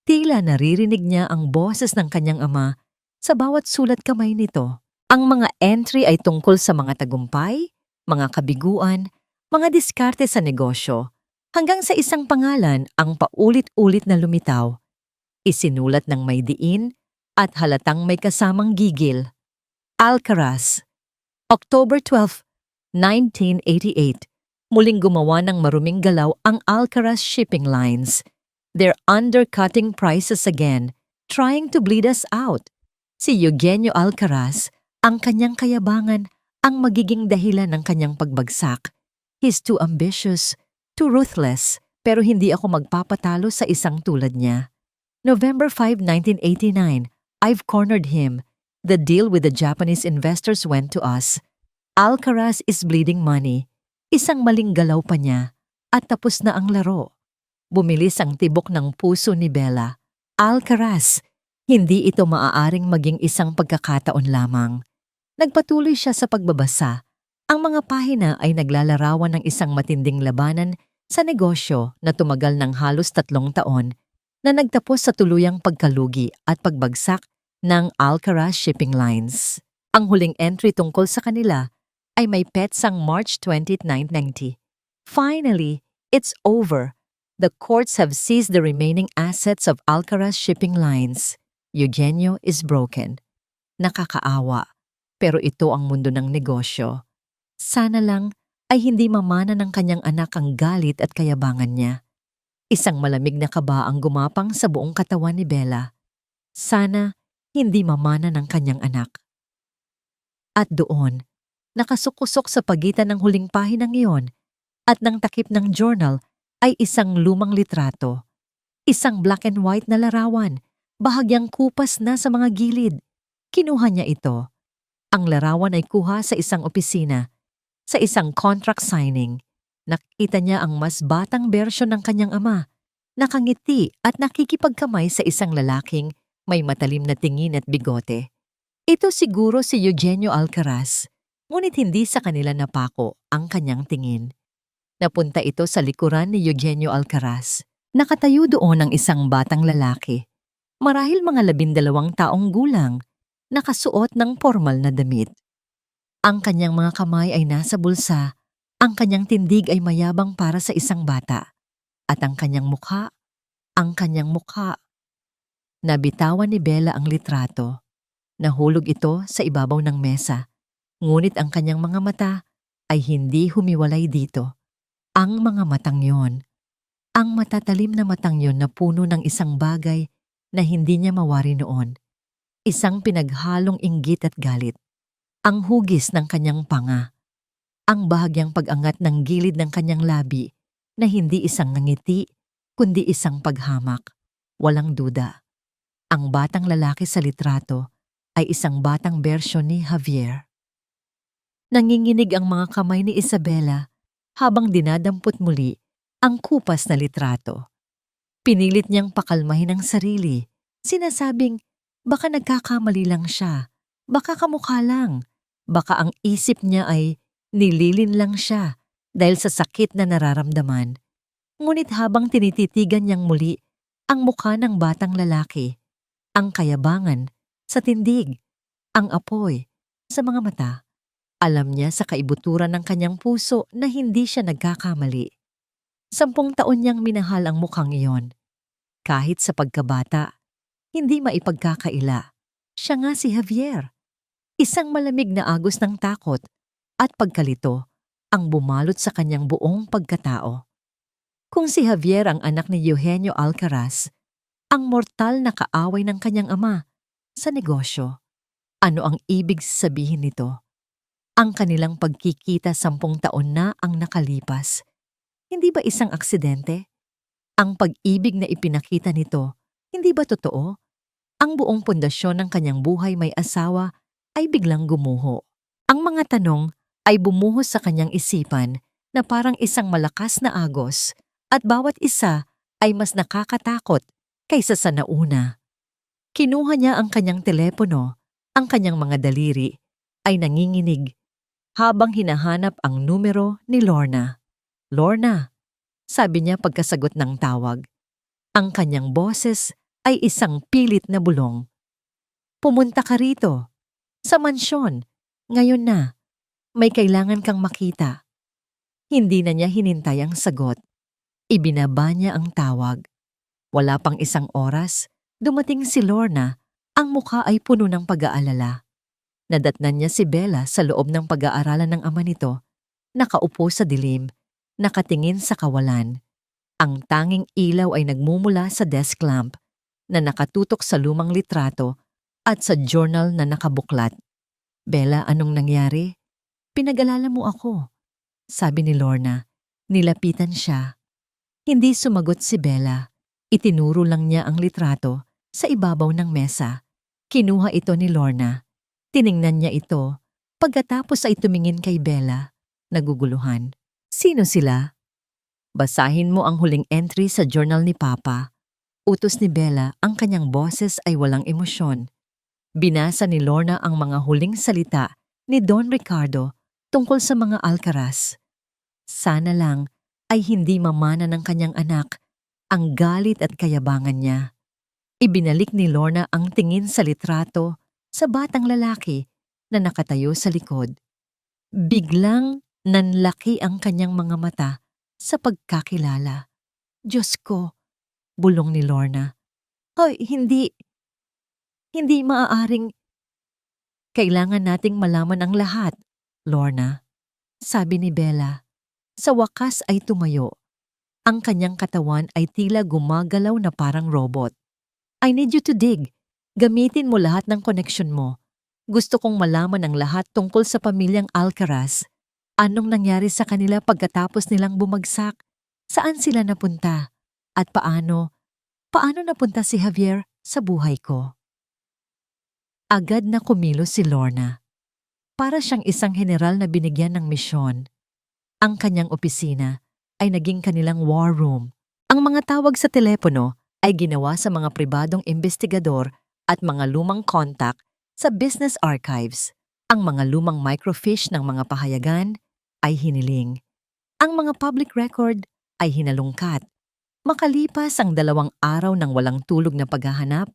tila naririnig niya ang boses ng kanyang ama sa bawat sulat kamay nito. Ang mga entry ay tungkol sa mga tagumpay, mga kabiguan, mga diskarte sa negosyo, hanggang sa isang pangalan ang paulit-ulit na lumitaw. Isinulat ng may diin at halatang may kasamang gigil. Alcaraz, October 12, 1988. Muling gumawa ng maruming galaw ang Alcaraz Shipping Lines. They're undercutting prices again, trying to bleed us out. Si Eugenio Alcaraz, ang kanyang kayabangan, ang magiging dahilan ng kanyang pagbagsak. He's too ambitious, too ruthless, pero hindi ako magpapatalo sa isang tulad niya. November 5, 1989, I've cornered him. The deal with the Japanese investors went to us. Alcaraz is bleeding money. Isang maling galaw pa niya at tapos na ang laro. Bumilis ang tibok ng puso ni Bella. Alcaraz, hindi ito maaaring maging isang pagkakataon lamang. Nagpatuloy siya sa pagbabasa. Ang mga pahina ay naglalarawan ng isang matinding labanan sa negosyo na tumagal ng halos 3 taon na nagtapos sa tuluyang pagkalugi at pagbagsak ng Alcaraz Shipping Lines. Ang huling entry tungkol sa kanila ay may petsang March 20, 1990. Finally, it's over. The courts have seized the remaining assets of Alcaraz Shipping Lines. Eugenio is broken. Nakakaawa, pero ito ang mundo ng negosyo. Sana lang ay hindi mamana ng kanyang anak ang galit at kayabangan niya. Isang malamig na kaba ang gumapang sa buong katawan ni Bella. Sana hindi mamana ng kanyang anak. At doon, nakasukusok sa pagitan ng huling pahinang iyon at ng takip ng journal ay isang lumang litrato. Isang black and white na larawan, bahagyang kupas na sa mga gilid. Kinuha niya ito. Ang larawan ay kuha sa isang opisina, sa isang contract signing. Nakita niya ang mas batang bersyon ng kanyang ama, nakangiti at nakikipagkamay sa isang lalaking may matalim na tingin at bigote. Ito siguro si Eugenio Alcaraz, ngunit hindi sa kanila napako ang kanyang tingin. Napunta ito sa likuran ni Eugenio Alcaraz. Nakatayo doon ang isang batang lalaki. Marahil mga 12 taong gulang, nakasuot ng formal na damit. Ang kanyang mga kamay ay nasa bulsa, ang kanyang tindig ay mayabang para sa isang bata. At ang kanyang mukha. Nabitawan ni Bella ang litrato. Nahulog ito sa ibabaw ng mesa. Ngunit ang kanyang mga mata ay hindi humiwalay dito. Ang mga matang yon. Ang matatalim na matang yon na puno ng isang bagay na hindi niya mawari noon. Isang pinaghalong inggit at galit. Ang hugis ng kanyang panga. Ang bahagyang pag-angat ng gilid ng kanyang labi na hindi isang ngiti, kundi isang paghamak. Walang duda. Ang batang lalaki sa litrato ay isang batang bersyon ni Javier. Nanginginig ang mga kamay ni Isabela habang dinadampot muli ang kupas na litrato. Pinilit niyang pakalmahin ang sarili, sinasabing baka nagkakamali lang siya, baka kamukha lang, baka ang isip niya ay nililin lang siya dahil sa sakit na nararamdaman. Ngunit habang tinititigan niyang muli ang mukha ng batang lalaki, ang kayabangan sa tindig, ang apoy sa mga mata, alam niya sa kaibuturan ng kanyang puso na hindi siya nagkakamali. 10 taon niyang minahal ang mukhang iyon. Kahit sa pagkabata, hindi maipagkakaila. Siya nga si Javier. Isang malamig na agos ng takot at pagkalito ang bumalot sa kanyang buong pagkatao. Kung si Javier ang anak ni Eugenio Alcaraz, ang mortal na kaaway ng kanyang ama sa negosyo, ano ang ibig sabihin nito? Ang kanilang pagkikita 10 taon na ang nakalipas. Hindi ba isang aksidente? Ang pag-ibig na ipinakita nito, hindi ba totoo? Ang buong pundasyon ng kanyang buhay may asawa ay biglang gumuho. Ang mga tanong ay bumuhos sa kanyang isipan na parang isang malakas na agos at bawat isa ay mas nakakatakot kaysa sa nauna. Kinuha niya ang kanyang telepono, ang kanyang mga daliri ay nanginginig habang hinahanap ang numero ni Lorna. Lorna, sabi niya pagkasagot ng tawag. Ang kanyang boses ay isang pilit na bulong. Pumunta ka rito, sa mansyon, ngayon na. May kailangan kang makita. Hindi na niya hinintay ang sagot. Ibinaba niya ang tawag. Wala pang 1 oras, dumating si Lorna, ang mukha ay puno ng pag-aalala. Nadatnan niya si Bella sa loob ng pag-aaralan ng ama nito, nakaupo sa dilim, nakatingin sa kawalan. Ang tanging ilaw ay nagmumula sa desk lamp na nakatutok sa lumang litrato at sa journal na nakabuklat. Bella, anong nangyari? Pinag-alala mo ako, sabi ni Lorna. Nilapitan siya. Hindi sumagot si Bella. Itinuro lang niya ang litrato sa ibabaw ng mesa. Kinuha ito ni Lorna. Tiningnan niya ito. Pagkatapos ay tumingin kay Bella. Naguguluhan. Sino sila? Basahin mo ang huling entry sa journal ni Papa. Utos ni Bella, ang kanyang boses ay walang emosyon. Binasa ni Lorna ang mga huling salita ni Don Ricardo tungkol sa mga Alcaraz. Sana lang ay hindi mamana ng kanyang anak ang galit at kayabangan niya. Ibinalik ni Lorna ang tingin sa litrato sa batang lalaki na nakatayo sa likod. Biglang nanlaki ang kanyang mga mata sa pagkakilala. Diyos ko, bulong ni Lorna. Hoy, hindi maaaring. Kailangan nating malaman ang lahat, Lorna, sabi ni Bella. Sa wakas ay tumayo. Ang kanyang katawan ay tila gumagalaw na parang robot. I need you to dig. Gamitin mo lahat ng koneksyon mo. Gusto kong malaman ang lahat tungkol sa pamilyang Alcaraz. Anong nangyari sa kanila pagkatapos nilang bumagsak? Saan sila napunta? At paano napunta si Javier sa buhay ko? Agad na kumilos si Lorna. Para siyang isang general na binigyan ng misyon. Ang kanyang opisina ay naging kanilang war room. Ang mga tawag sa telepono ay ginawa sa mga pribadong investigador at mga lumang contact sa business archives. Ang mga lumang microfiche ng mga pahayagan ay hiniling. Ang mga public record ay hinalungkat. Makalipas ang 2 araw ng walang tulog na paghahanap,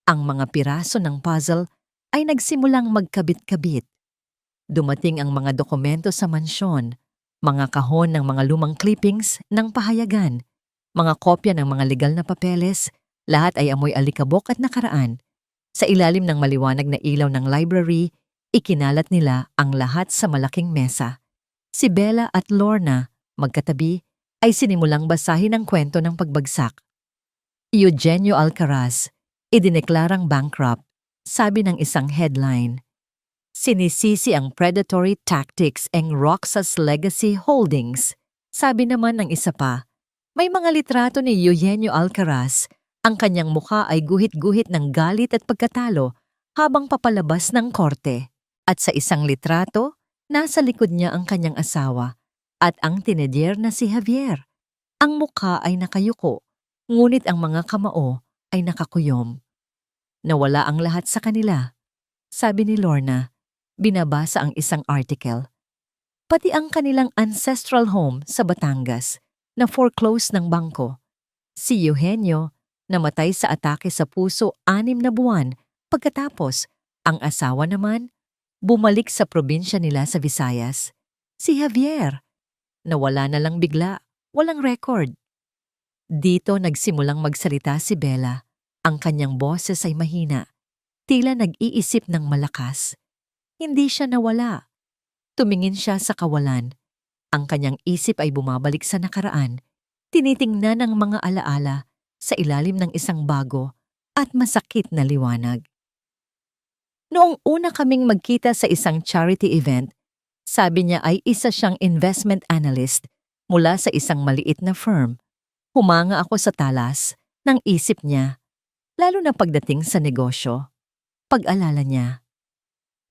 ang mga piraso ng puzzle ay nagsimulang magkabit-kabit. Dumating ang mga dokumento sa mansyon, mga kahon ng mga lumang clippings ng pahayagan, mga kopya ng mga legal na papeles, lahat ay amoy alikabok at nakaraan. Sa ilalim ng maliwanag na ilaw ng library, ikinalat nila ang lahat sa malaking mesa. Si Bella at Lorna, magkatabi, ay sinimulang basahin ang kwento ng pagbagsak. Eugenio Alcaraz, idineklarang bankrupt, sabi ng isang headline. Sinisisi ang predatory tactics ng Roxas Legacy Holdings, sabi naman ng isa pa. May mga litrato ni Eugenio Alcaraz, ang kanyang mukha ay guhit-guhit ng galit at pagkatalo habang papalabas ng korte. At sa isang litrato, nasa likod niya ang kanyang asawa at ang tinedyer na si Javier. Ang mukha ay nakayuko, ngunit ang mga kamao ay nakakuyom. Nawala ang lahat sa kanila, sabi ni Lorna, binabasa ang isang article. Pati ang kanilang ancestral home sa Batangas na foreclose ng bangko. Si Eugenio namatay sa atake sa puso 6 na buwan pagkatapos ang asawa naman bumalik sa probinsya nila sa Visayas. Si Javier, nawala na lang bigla, walang record. Dito nagsimulang magsalita si Bella. Ang kanyang boses ay mahina, tila nag-iisip ng malakas. Hindi siya nawala. Tumingin siya sa kawalan. Ang kanyang isip ay bumabalik sa nakaraan. Tinitingnan ang mga alaala sa ilalim ng isang bago at masakit na liwanag. Noong una kaming magkita sa isang charity event, sabi niya ay isa siyang investment analyst mula sa isang maliit na firm. Humanga ako sa talas ng isip niya, lalo na pagdating sa negosyo. Pag-alala niya,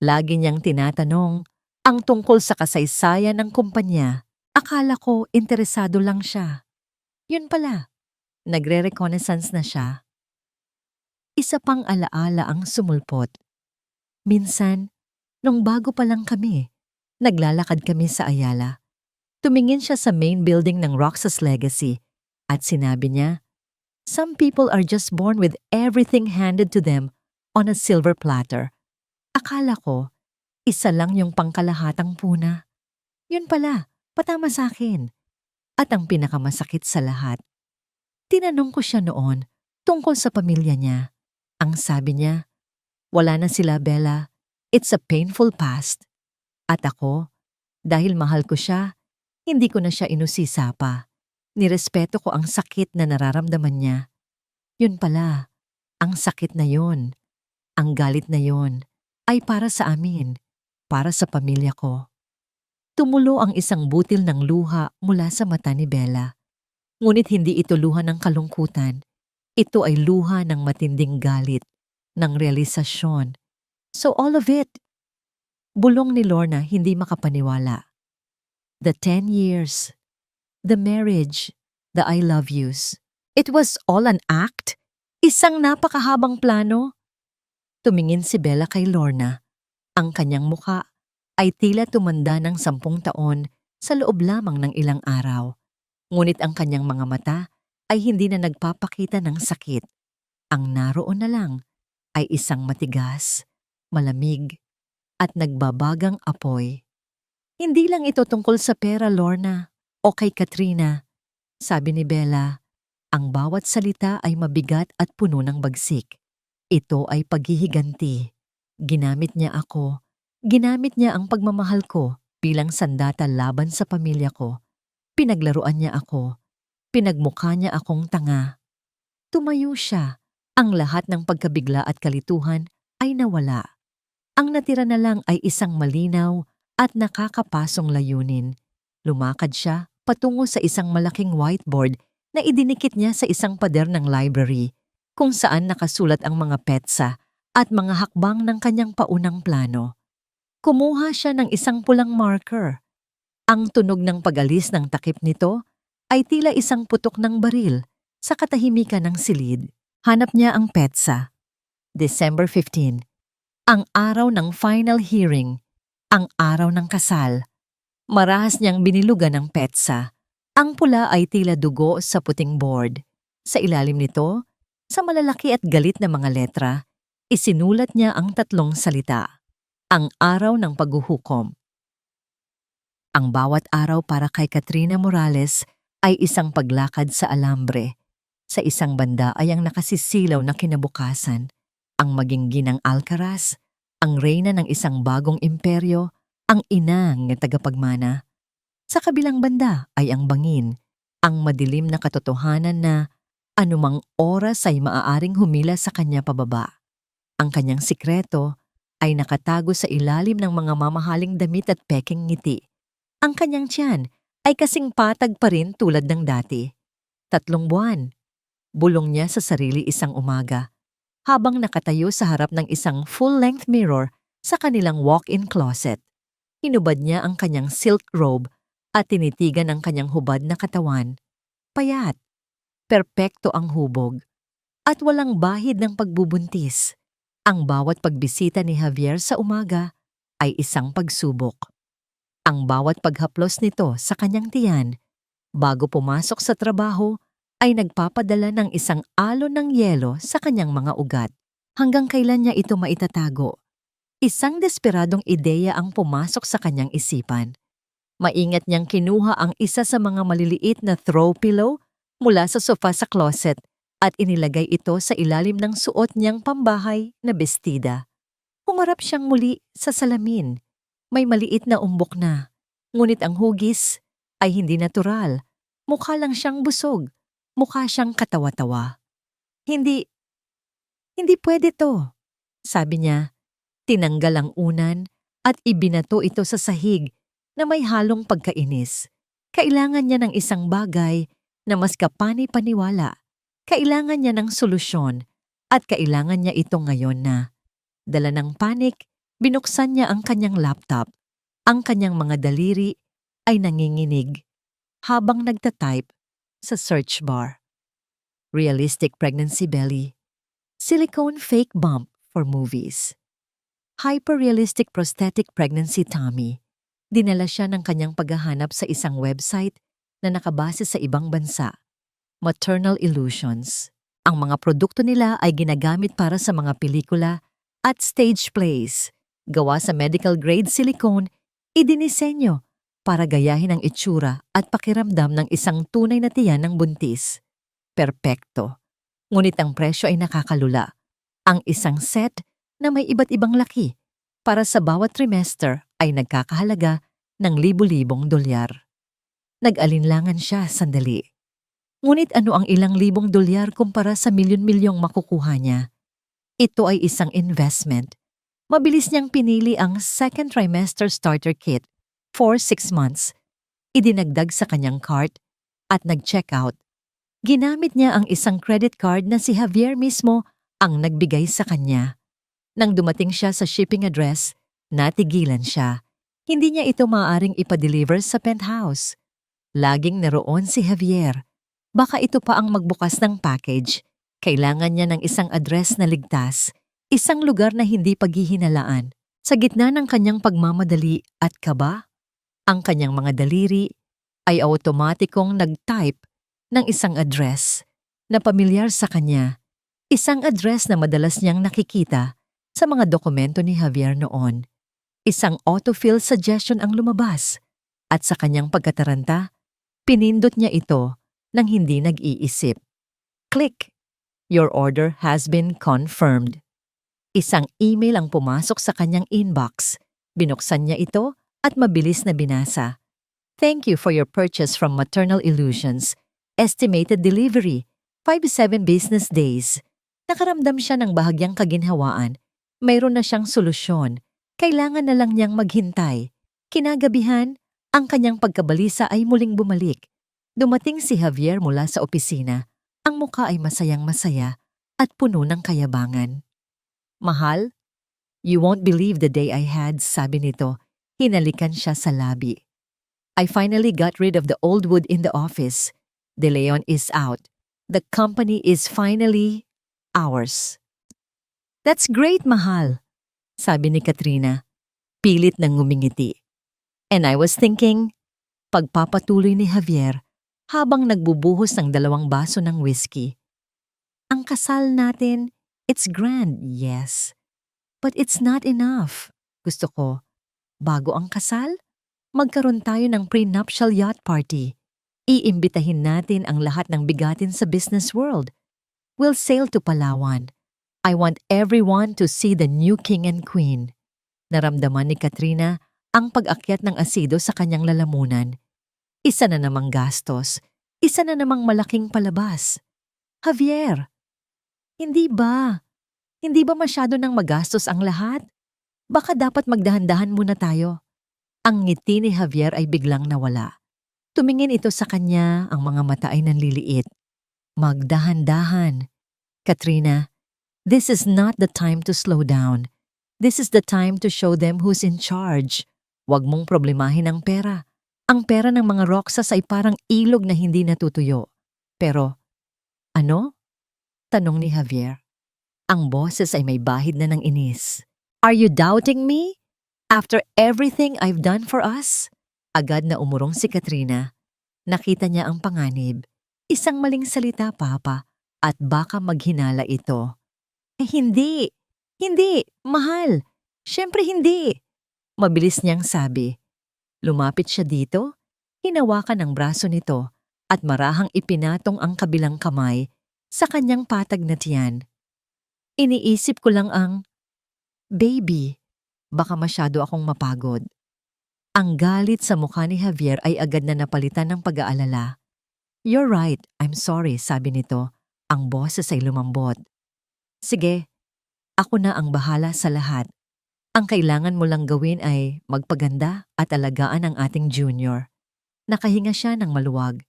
lagi niyang tinatanong ang tungkol sa kasaysayan ng kumpanya. Akala ko interesado lang siya. Yun pala, nagre-reconnaissance na siya. Isa pang alaala ang sumulpot. Minsan, nung bago pa lang kami, naglalakad kami sa Ayala. Tumingin siya sa main building ng Roxas Legacy at sinabi niya, "Some people are just born with everything handed to them on a silver platter." Akala ko, isa lang yung pangkalahatang puna. Yun pala, patama sa akin. At ang pinakamasakit sa lahat, tinanong ko siya noon tungkol sa pamilya niya. Ang sabi niya, wala na sila, Bella. It's a painful past. At ako, dahil mahal ko siya, hindi ko na siya inusisa pa. Nirespeto ko ang sakit na nararamdaman niya. Yun pala, ang sakit na yun, ang galit na yun, ay para sa amin, para sa pamilya ko. Tumulo ang isang butil ng luha mula sa mata ni Bella. Ngunit hindi ito luha ng kalungkutan. Ito ay luha ng matinding galit, ng realisasyon. So all of it. Bulong ni Lorna hindi makapaniwala. The 10 years, the marriage, the I love yous. It was all an act? Isang napakahabang plano? Tumingin si Bella kay Lorna. Ang kanyang mukha ay tila tumanda ng 10 taon sa loob lamang ng ilang araw. Ngunit ang kanyang mga mata ay hindi na nagpapakita ng sakit. Ang naroon na lang ay isang matigas, malamig, at nagbabagang apoy. Hindi lang ito tungkol sa pera, Lorna, o kay Katrina. Sabi ni Bella, ang bawat salita ay mabigat at puno ng bagsik. Ito ay paghihiganti. Ginamit niya ako. Ginamit niya ang pagmamahal ko bilang sandata laban sa pamilya ko. Pinaglaruan niya ako. Pinagmukha niya akong tanga. Tumayo siya. Ang lahat ng pagkabigla at kalituhan ay nawala. Ang natira na lang ay isang malinaw at nakakapasong layunin. Lumakad siya patungo sa isang malaking whiteboard na idinikit niya sa isang pader ng library kung saan nakasulat ang mga petsa at mga hakbang ng kanyang paunang plano. Kumuha siya ng isang pulang marker. Ang tunog ng pag-alis ng takip nito ay tila isang putok ng baril sa katahimikan ng silid. Hanap niya ang petsa. December 15. Ang araw ng final hearing. Ang araw ng kasal. Marahas niyang binilugan ang petsa. Ang pula ay tila dugo sa puting board. Sa ilalim nito, sa malalaki at galit na mga letra, isinulat niya ang 3 salita. Ang araw ng paghuhukom. Ang bawat araw para kay Katrina Morales ay isang paglakad sa alambre. Sa isang banda ay ang nakasisilaw na kinabukasan, ang maging ginang Alcaraz, ang reyna ng isang bagong imperyo, ang inang tagapagmana. Sa kabilang banda ay ang bangin, ang madilim na katotohanan na anumang oras ay maaaring humila sa kanya pababa. Ang kanyang sikreto ay nakatago sa ilalim ng mga mamahaling damit at peking ngiti. Ang kanyang tiyan ay kasing patag pa rin tulad ng dati. 3 buwan. Bulong niya sa sarili isang umaga, habang nakatayo sa harap ng isang full-length mirror sa kanilang walk-in closet. Hinubad niya ang kanyang silk robe at tinitigan ang kanyang hubad na katawan. Payat, perpekto ang hubog, at walang bahid ng pagbubuntis. Ang bawat pagbisita ni Javier sa umaga ay isang pagsubok. Ang bawat paghaplos nito sa kanyang tiyan bago pumasok sa trabaho ay nagpapadala ng isang alon ng yelo sa kanyang mga ugat. Hanggang kailan niya ito maitatago? Isang desperadong ideya ang pumasok sa kanyang isipan. Maingat niyang kinuha ang isa sa mga maliliit na throw pillow mula sa sofa sa closet at inilagay ito sa ilalim ng suot niyang pambahay na bestida. Humarap siyang muli sa salamin. May maliit na umbok na, ngunit ang hugis ay hindi natural. Mukha lang siyang busog. Mukha siyang katawa-tawa. Hindi pwede to, sabi niya. Tinanggal ang unan at ibinato ito sa sahig na may halong pagkainis. Kailangan niya ng isang bagay na mas kapani-paniwala. Kailangan niya ng solusyon at kailangan niya ito ngayon na. Dala ng panik, binuksan niya ang kanyang laptop. Ang kanyang mga daliri ay nanginginig habang nagtatype sa search bar. Realistic pregnancy belly. Silicone fake bump for movies. Hyper-realistic prosthetic pregnancy tummy. Dinala siya ng kanyang paghahanap sa isang website na nakabase sa ibang bansa. Maternal Illusions. Ang mga produkto nila ay ginagamit para sa mga pelikula at stage plays. Gawa sa medical-grade silicone, idinisenyo para gayahin ang itsura at pakiramdam ng isang tunay na tiyan ng buntis. Perpekto. Ngunit ang presyo ay nakakalula. Ang isang set na may iba't ibang laki para sa bawat trimester ay nagkakahalaga ng libu-libong dolyar. Nag-alinlangan siya sandali. Ngunit ano ang ilang libong dolyar kumpara sa milyon-milyong makukuha niya? Ito ay isang investment. Mabilis niyang pinili ang second trimester starter kit for 6 months. Idinagdag sa kanyang cart at nag-checkout. Ginamit niya ang isang credit card na si Javier mismo ang nagbigay sa kanya. Nang dumating siya sa shipping address, natigilan siya. Hindi niya ito maaaring ipa-deliver sa penthouse. Laging naroon si Javier. Baka ito pa ang magbukas ng package. Kailangan niya ng isang address na ligtas, isang lugar na hindi paghihinalaan. Sa gitna ng kanyang pagmamadali at kaba, ang kanyang mga daliri ay automatikong nag-type ng isang address na pamilyar sa kanya. Isang address na madalas niyang nakikita sa mga dokumento ni Javier noon. Isang autofill suggestion ang lumabas at sa kanyang pagkataranta, pinindot niya ito nang hindi nag-iisip. Click! Your order has been confirmed. Isang email ang pumasok sa kanyang inbox. Binuksan niya ito at mabilis na binasa. Thank you for your purchase from Maternal Illusions. Estimated delivery, 5-7 business days. Nakaramdam siya ng bahagyang kaginhawaan. Mayroon na siyang solusyon. Kailangan na lang niyang maghintay. Kinagabihan, ang kanyang pagkabalisa ay muling bumalik. Dumating si Javier mula sa opisina. Ang mukha ay masayang-masaya at puno ng kayabangan. Mahal, you won't believe the day I had, sabi nito. Hinalikan siya sa labi. I finally got rid of the old wood in the office. De Leon is out. The company is finally ours. That's great, mahal, sabi ni Katrina. Pilit nang ngumingiti. And I was thinking, pagpapatuloy ni Javier habang nagbubuhos ng 2 baso ng whiskey. Ang kasal natin, it's grand, yes. But it's not enough. Gusto ko, bago ang kasal, magkaroon tayo ng prenuptial yacht party. Iimbitahin natin ang lahat ng bigatin sa business world. We'll sail to Palawan. I want everyone to see the new king and queen. Naramdaman ni Katrina ang pag-akyat ng asido sa kanyang lalamunan. Isa na namang gastos, isa na namang malaking palabas. Javier, hindi ba? Hindi ba masyado nang magastos ang lahat? Baka dapat magdahan-dahan muna tayo. Ang ngiti ni Javier ay biglang nawala. Tumingin ito sa kanya, ang mga mata ay nanliliit. Magdahan-dahan. Katrina, this is not the time to slow down. This is the time to show them who's in charge. Huwag mong problemahin ang pera. Ang pera ng mga Roxas ay parang ilog na hindi natutuyo. Pero, ano? Tanong ni Javier. Ang boses ay may bahid na ng inis. Are you doubting me? After everything I've done for us? Agad na umurong si Katrina. Nakita niya ang panganib. Isang maling salita, Papa, at baka maghinala ito. Hindi! Hindi! Mahal! Siyempre hindi! Mabilis niyang sabi. Lumapit siya dito, hinawakan ang braso nito at marahang ipinatong ang kabilang kamay sa kanyang patag na tiyan. Iniisip ko lang ang, baby, baka masyado akong mapagod. Ang galit sa mukha ni Javier ay agad na napalitan ng pag-aalala. You're right, I'm sorry, sabi nito. Ang boses ay lumambot. Sige, ako na ang bahala sa lahat. Ang kailangan mo lang gawin ay magpaganda at alagaan ang ating junior. Nakahinga siya ng maluwag.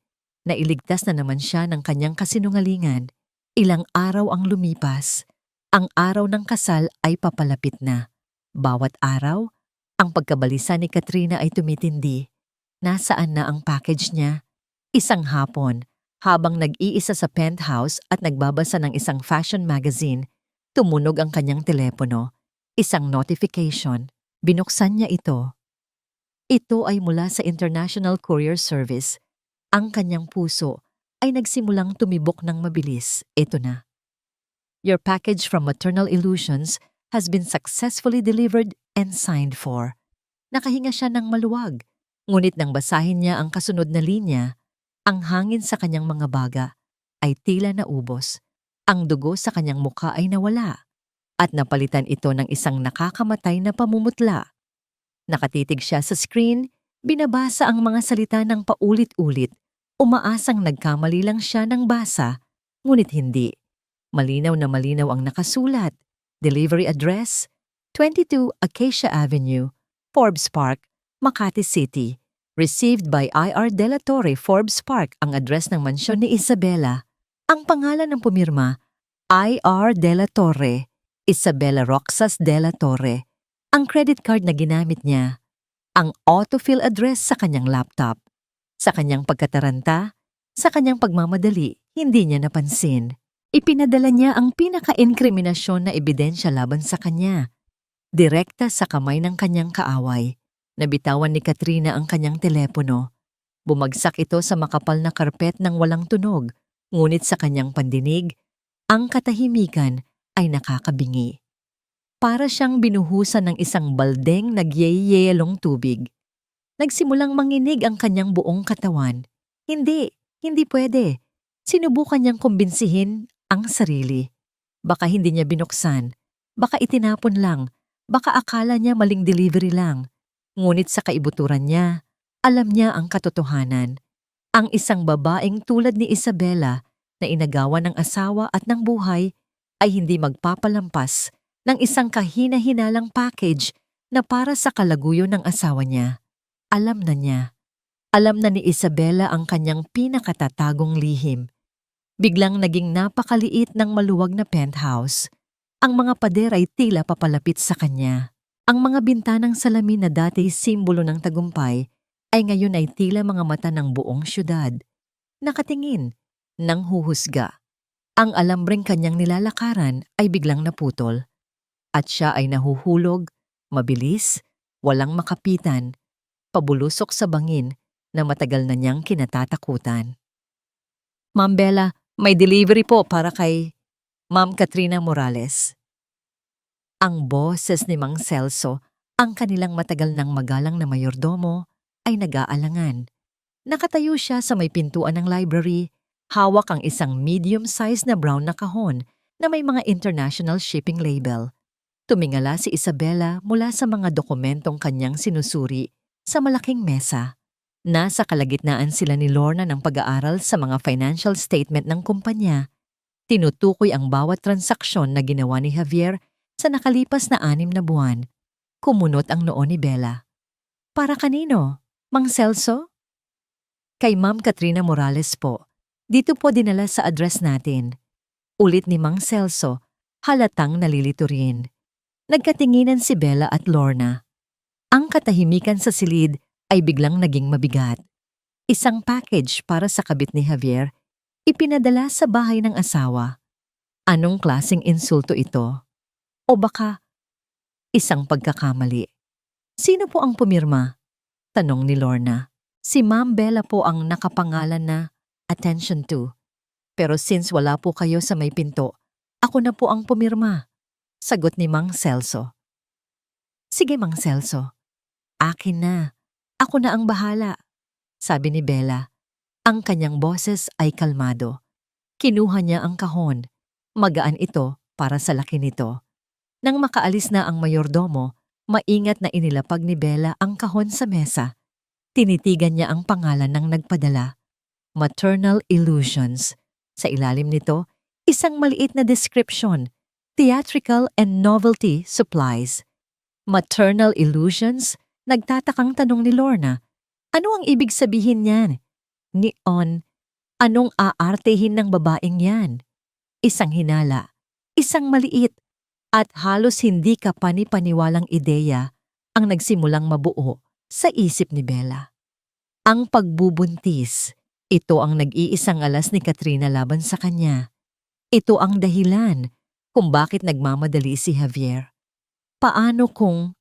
Nailigtas na naman siya ng kanyang kasinungalingan. Ilang araw ang lumipas. Ang araw ng kasal ay papalapit na. Bawat araw, ang pagkabalisa ni Katrina ay tumitindi. Nasaan na ang package niya? Isang hapon, habang nag-iisa sa penthouse at nagbabasa ng isang fashion magazine, tumunog ang kanyang telepono. Isang notification. Binuksan niya ito. Ito ay mula sa International Courier Service. Ang kanyang puso ay nagsimulang tumibok ng mabilis. Ito na. Your package from Maternal Illusions has been successfully delivered and signed for. Nakahinga siya ng maluwag. Ngunit nang basahin niya ang kasunod na linya, ang hangin sa kanyang mga baga ay tila naubos. Ang dugo sa kanyang mukha ay nawala. At napalitan ito ng isang nakakamatay na pamumutla. Nakatitig siya sa screen, binabasa ang mga salita ng paulit-ulit, umaasang nagkamali lang siya ng basa, ngunit hindi. Malinaw na malinaw ang nakasulat. Delivery address, 22 Acacia Avenue, Forbes Park, Makati City. Received by I.R. De La Torre, Forbes Park, ang address ng mansyon ni Isabela. Ang pangalan ng pumirma, I.R. De La Torre. Isabela Roxas De La Torre. Ang credit card na ginamit niya. Ang autofill address sa kanyang laptop. Sa kanyang pagkataranta, sa kanyang pagmamadali, hindi niya napansin. Ipinadala niya ang pinaka-inkriminasyon na ebidensya laban sa kanya. Direkta sa kamay ng kanyang kaaway. Nabitawan ni Katrina ang kanyang telepono. Bumagsak ito sa makapal na karpet ng walang tunog, ngunit sa kanyang pandinig, ang katahimikan ay nakakabingi. Para siyang binuhusan ng isang baldeng nagyeyelong tubig. Nagsimulang manginig ang kanyang buong katawan. Hindi pwede. Sinubukan niyang kumbinsihin ang sarili. Baka hindi niya binuksan, baka itinapon lang, baka akala niya maling delivery lang. Ngunit sa kaibuturan niya, alam niya ang katotohanan. Ang isang babaeng tulad ni Isabela na inagawan ng asawa at ng buhay ay hindi magpapalampas ng isang kahina-hinalang package na para sa kalaguyo ng asawa niya. Alam na niya. Alam na ni Isabela ang kanyang pinakatatagong lihim. Biglang naging napakaliit ng maluwag na penthouse. Ang mga pader ay tila papalapit sa kanya. Ang mga bintanang salamin na dati simbolo ng tagumpay ay ngayon ay tila mga mata ng buong syudad. Nakatingin, nang huhusga. Ang alambreng kanyang nilalakaran ay biglang naputol. At siya ay nahuhulog, mabilis, walang makapitan, pabulusok sa bangin na matagal na niyang kinatatakutan. Ma'am Bella, may delivery po para kay Ma'am Katrina Morales. Ang boses ni Mang Celso, ang kanilang matagal nang magalang na mayordomo, ay nag-aalangan. Nakatayo siya sa may pintuan ng library, hawak ang isang medium-sized na brown na kahon na may mga international shipping label. Tumingala si Isabela mula sa mga dokumentong kanyang sinusuri sa malaking mesa. Nasa kalagitnaan sila ni Lorna ng pag-aaral sa mga financial statement ng kumpanya. Tinutukoy ang bawat transaksyon na ginawa ni Javier sa nakalipas na 6 na buwan. Kumunot ang noo ni Bella. Para kanino? Mang Celso? Kay Ma'am Katrina Morales po. Dito po dinala sa address natin. Ulit ni Mang Celso, halatang nalilito rin. Nagkatinginan si Bella at Lorna. Ang katahimikan sa silid ay biglang naging mabigat. Isang package para sa kabit ni Javier, ipinadala sa bahay ng asawa. Anong klaseng insulto ito? O baka isang pagkakamali? Sino po ang pumirma? Tanong ni Lorna. Si Ma'am Bella po ang nakapangalan na attention to. Pero since wala po kayo sa may pinto, ako na po ang pumirma. Sagot ni Mang Celso. Sige Mang Celso, akin na. Ako na ang bahala. Sabi ni Bella. Ang kanyang boses ay kalmado. Kinuha niya ang kahon. Magaan ito para sa laki nito. Nang makaalis na ang mayordomo, maingat na inilapag ni Bella ang kahon sa mesa. Tinitigan niya ang pangalan ng nagpadala. Maternal Illusions. Sa ilalim nito, isang maliit na description. Theatrical and Novelty Supplies. Maternal Illusions? Nagtatakang tanong ni Lorna. Ano ang ibig sabihin niyan? Neon, anong aartehin ng babaeng yan? Isang hinala, isang maliit, at halos hindi ka pani-paniwalang ideya ang nagsimulang mabuo sa isip ni Bella. Ang pagbubuntis, ito ang nag-iisang alas ni Katrina laban sa kanya. Ito ang dahilan kung bakit nagmamadali si Javier. Paano kung...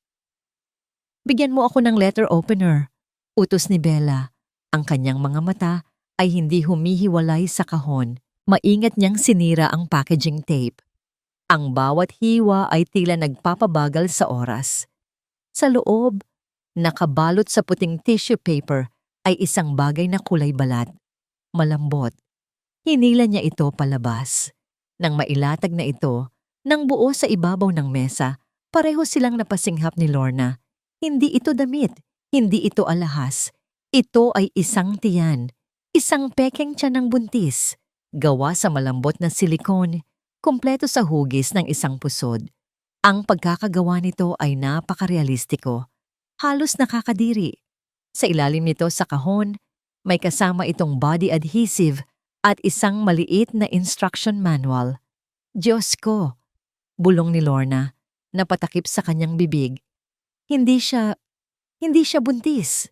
Bigyan mo ako ng letter opener, utos ni Bella. Ang kanyang mga mata ay hindi humihiwalay sa kahon. Maingat niyang sinira ang packaging tape. Ang bawat hiwa ay tila nagpapabagal sa oras. Sa loob, nakabalot sa puting tissue paper ay isang bagay na kulay balat. Malambot. Hinila niya ito palabas. Nang mailatag na ito, nang buo sa ibabaw ng mesa, pareho silang napasinghap ni Lorna. Hindi ito damit, hindi ito alahas. Ito ay isang tiyan, isang pekeng tiyan ng buntis, gawa sa malambot na silikon, kumpleto sa hugis ng isang pusod. Ang pagkakagawa nito ay napakarealistiko, halos nakakadiri. Sa ilalim nito sa kahon, may kasama itong body adhesive at isang maliit na instruction manual. Diyos ko! Bulong ni Lorna, napatakip sa kanyang bibig. Hindi siya buntis.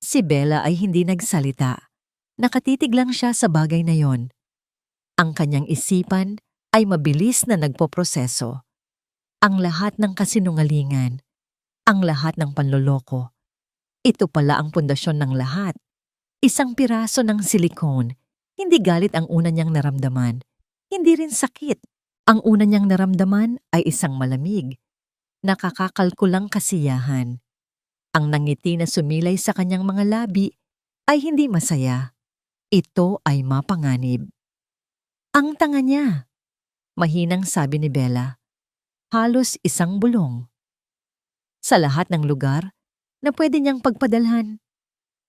Si Bella ay hindi nagsalita. Nakatitig lang siya sa bagay na yon. Ang kanyang isipan ay mabilis na nagpoproseso. Ang lahat ng kasinungalingan, ang lahat ng panloloko. Ito pala ang pundasyon ng lahat. Isang piraso ng silikon. Hindi galit ang una niyang naramdaman. Hindi rin sakit. Ang una niyang naramdaman ay isang malamig. Nakakakalkulang kasiyahan. Ang nangiti na sumilay sa kanyang mga labi ay hindi masaya. Ito ay mapanganib. Ang tanga niya, mahinang sabi ni Bella. Halos isang bulong. Sa lahat ng lugar na pwede niyang pagpadalhan.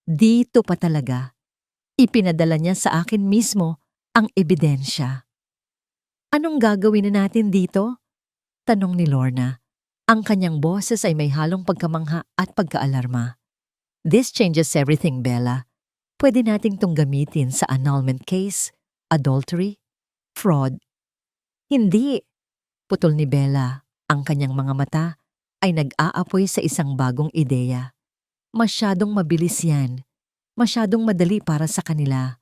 Dito pa talaga. Ipinadala niya sa akin mismo ang ebidensya. Anong gagawin na natin dito? Tanong ni Lorna. Ang kanyang boses ay may halong pagkamangha at pagkaalarma. This changes everything, Bella. Pwede nating itong gamitin sa annulment case, adultery, fraud. Hindi. Putol ni Bella. Ang kanyang mga mata ay nag-aapoy sa isang bagong ideya. Masyadong mabilis yan. Masyadong madali para sa kanila.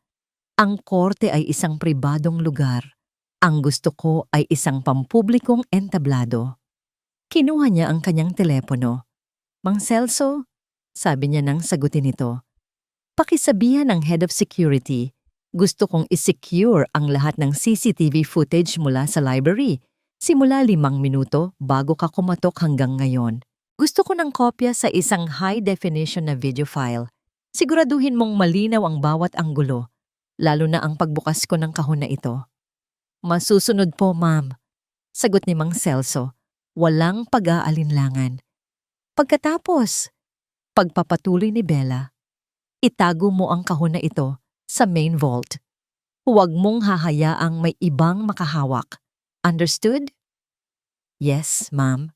Ang korte ay isang pribadong lugar. Ang gusto ko ay isang pampublikong entablado. Kinuha niya ang kanyang telepono. Mang Celso, sabi niya nang sagutin ito. Pakisabihan ng head of security. Gusto kong isecure ang lahat ng CCTV footage mula sa library. Simula 5 minuto bago ka kumatok hanggang ngayon. Gusto ko ng kopya sa isang high definition na video file. Siguraduhin mong malinaw ang bawat anggulo, lalo na ang pagbukas ko ng kahon na ito. Masusunod po, ma'am. Sagot ni Mang Celso, walang pag-aalinlangan. Pagkatapos, pagpapatuloy ni Bella, itago mo ang kahon na ito sa main vault. Huwag mong hahayaang may ibang makahawak. Understood? Yes, ma'am.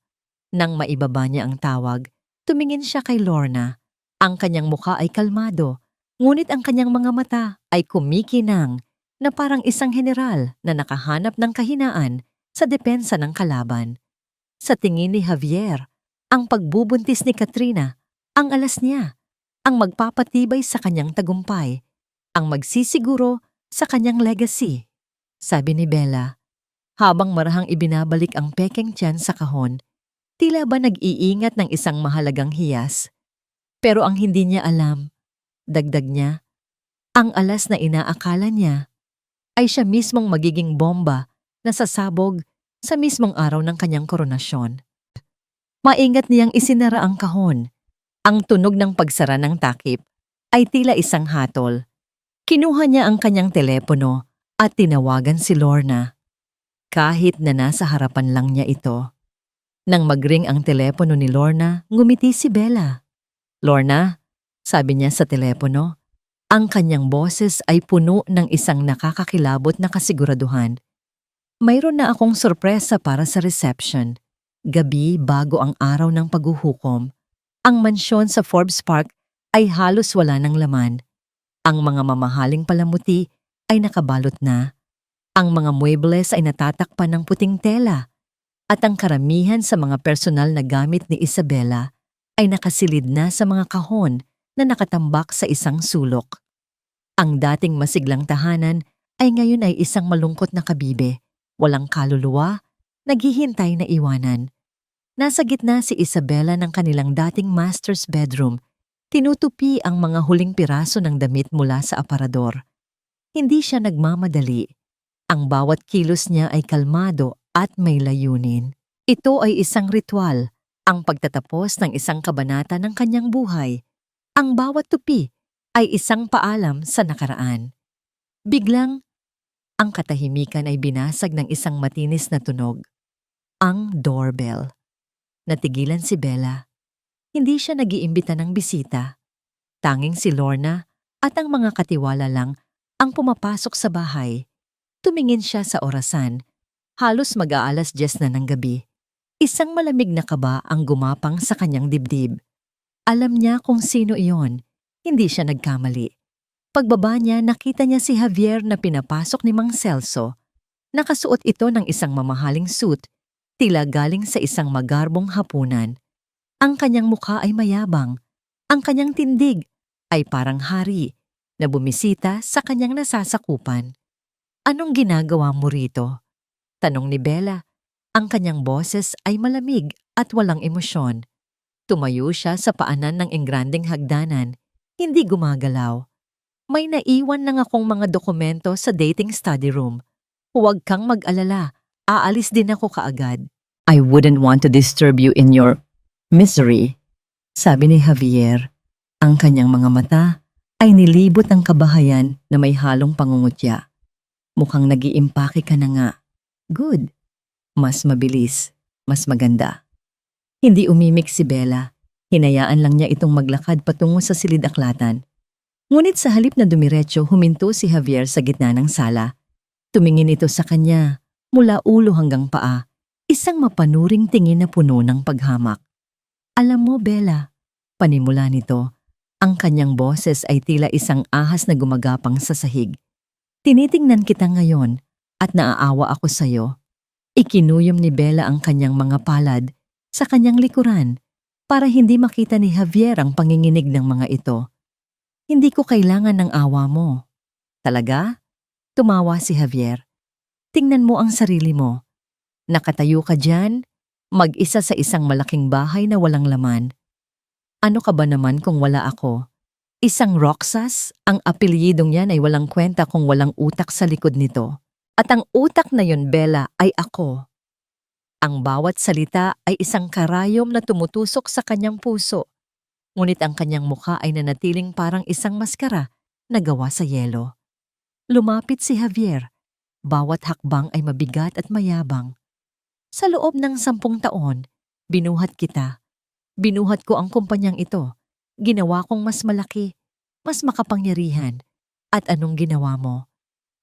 Nang maibaba niya ang tawag, tumingin siya kay Lorna. Ang kanyang mukha ay kalmado, ngunit ang kanyang mga mata ay kumikinang na parang isang general na nakahanap ng kahinaan sa depensa ng kalaban. Sa tingin ni Javier, ang pagbubuntis ni Katrina, ang alas niya, ang magpapatibay sa kanyang tagumpay, ang magsisiguro sa kanyang legacy. Sabi ni Bella, habang marahang ibinabalik ang pekeng tiyan sa kahon, tila ba nag-iingat ng isang mahalagang hiyas. Pero ang hindi niya alam, dagdag niya, ang alas na inaakala niya ay siya mismong magiging bomba na sasabog sa mismong araw ng kanyang koronasyon. Maingat niyang isinara ang kahon. Ang tunog ng pagsara ng takip ay tila isang hatol. Kinuha niya ang kanyang telepono at tinawagan si Lorna. Kahit na nasa harapan lang niya ito. Nang magring ang telepono ni Lorna, ngumiti si Bella. Lorna, sabi niya sa telepono, ang kanyang boses ay puno ng isang nakakakilabot na kasiguraduhan. Mayroon na akong sorpresa para sa reception. Gabi bago ang araw ng paghuhukom. Ang mansyon sa Forbes Park ay halos wala ng laman. Ang mga mamahaling palamuti ay nakabalot na. Ang mga muebles ay natatakpan ng puting tela. At ang karamihan sa mga personal na gamit ni Isabela ay nakasilid na sa mga kahon na nakatambak sa isang sulok. Ang dating masiglang tahanan ay ngayon ay isang malungkot na kabibe. Walang kaluluwa, naghihintay na iwanan. Nasa gitna si Isabela ng kanilang dating master's bedroom. Tinutupi ang mga huling piraso ng damit mula sa aparador. Hindi siya nagmamadali. Ang bawat kilos niya ay kalmado at may layunin. Ito ay isang ritual, ang pagtatapos ng isang kabanata ng kanyang buhay. Ang bawat tupi ay isang paalam sa nakaraan. Biglang, ang katahimikan ay binasag ng isang matinis na tunog. Ang doorbell. Natigilan si Bella. Hindi siya nag-iimbita ng bisita. Tanging si Lorna at ang mga katiwala lang ang pumapasok sa bahay. Tumingin siya sa orasan. Halos mag-aalas 10 na ng gabi. Isang malamig na kaba ang gumapang sa kanyang dibdib. Alam niya kung sino iyon. Hindi siya nagkamali. Pagbaba niya, nakita niya si Javier na pinapasok ni Mang Celso. Nakasuot ito ng isang mamahaling suit, tila galing sa isang magarbong hapunan. Ang kanyang mukha ay mayabang. Ang kanyang tindig ay parang hari na bumisita sa kanyang nasasakupan. Anong ginagawa mo rito? Tanong ni Bella. Ang kanyang boses ay malamig at walang emosyon. Tumayo siya sa paanan ng engrandeng hagdanan, hindi gumagalaw. May naiwan lang akong mga dokumento sa dating study room. Huwag kang mag-alala, aalis din ako kaagad. I wouldn't want to disturb you in your misery, sabi ni Javier. Ang kanyang mga mata ay nilibot ng kabahayan na may halong pangungutya. Mukhang nag-iimpake ka na nga. Good. Mas mabilis, mas maganda. Hindi umimik si Bella. Hinayaan lang niya itong maglakad patungo sa silid-aklatan. Ngunit sa halip na dumiretso, huminto si Javier sa gitna ng sala. Tumingin ito sa kanya, mula ulo hanggang paa, isang mapanuring tingin na puno ng paghamak. Alam mo, Bella, panimula nito, ang kanyang boses ay tila isang ahas na gumagapang sa sahig. Tinitingnan kita ngayon at naaawa ako sa'yo. Ikinuyom ni Bella ang kanyang mga palad sa kanyang likuran para hindi makita ni Javier ang panginginig ng mga ito. Hindi ko kailangan ng awa mo. Talaga? Tumawa si Javier. Tingnan mo ang sarili mo. Nakatayo ka dyan, mag-isa sa isang malaking bahay na walang laman. Ano ka ba naman kung wala ako? Isang Roxas, ang apelyidong yan ay walang kwenta kung walang utak sa likod nito. At ang utak na yon, Bella, ay ako. Ang bawat salita ay isang karayom na tumutusok sa kanyang puso. ngunit ang kanyang mukha ay nanatiling parang isang maskara na gawa sa yelo. Lumapit si Javier. Bawat hakbang ay mabigat at mayabang. Sa loob ng 10 taon, binuhat kita. Binuhat ko ang kumpanyang ito. Ginawa kong mas malaki, mas makapangyarihan. At anong ginawa mo?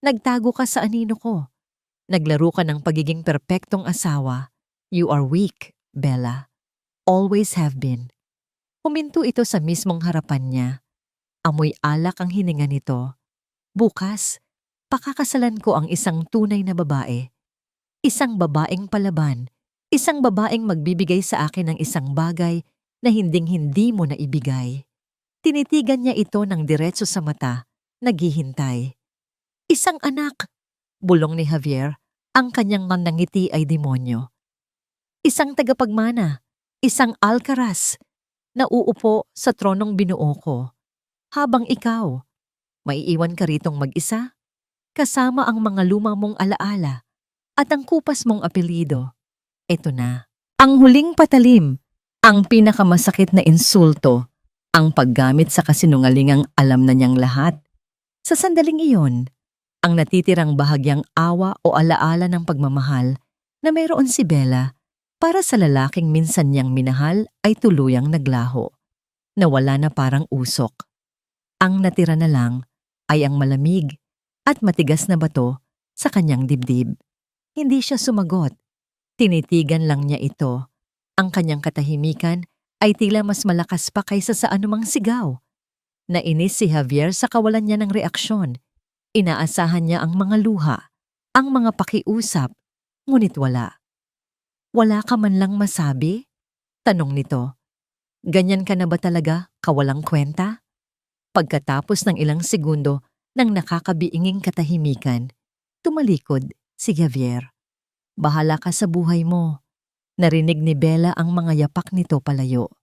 Nagtago ka sa anino ko. Naglaro ka ng pagiging perpektong asawa. You are weak, Bella. Always have been. Huminto ito sa mismong harapan niya. Amoy alak ang hininga nito. Bukas, pakakasalan ko ang isang tunay na babae. Isang babaeng palaban. Isang babaeng magbibigay sa akin ng isang bagay na hinding-hindi mo na ibigay. Tinitigan niya ito ng diretso sa mata, naghihintay. Isang anak, bulong ni Javier, ang kanyang nangiti ay demonyo. Isang tagapagmana, isang alcaraz, na uupo sa tronong binuo ko. Habang ikaw, maiiwan ka ritong mag-isa, kasama ang mga luma mong alaala at ang kupas mong apelido. Ito na. Ang huling patalim, ang pinakamasakit na insulto, ang paggamit sa kasinungalingang alam na niyang lahat. Sa sandaling iyon, ang natitirang bahagyang awa o alaala ng pagmamahal na mayroon si Bella para sa lalaking minsan niyang minahal ay tuluyang naglaho. Nawala na parang usok. Ang natira na lang ay ang malamig at matigas na bato sa kanyang dibdib. Hindi siya sumagot. Tinitigan lang niya ito. Ang kanyang katahimikan ay tila mas malakas pa kaysa sa anumang sigaw. Nainis si Javier sa kawalan niya ng reaksyon. Inaasahan niya ang mga luha, ang mga pakiusap, ngunit wala. Wala ka man lang masabi? Tanong nito. Ganyan ka na ba talaga, kawalang kwenta? Pagkatapos ng ilang segundo ng nakakabiinging katahimikan, tumalikod si Javier. Bahala ka sa buhay mo. Narinig ni Bella ang mga yapak nito palayo.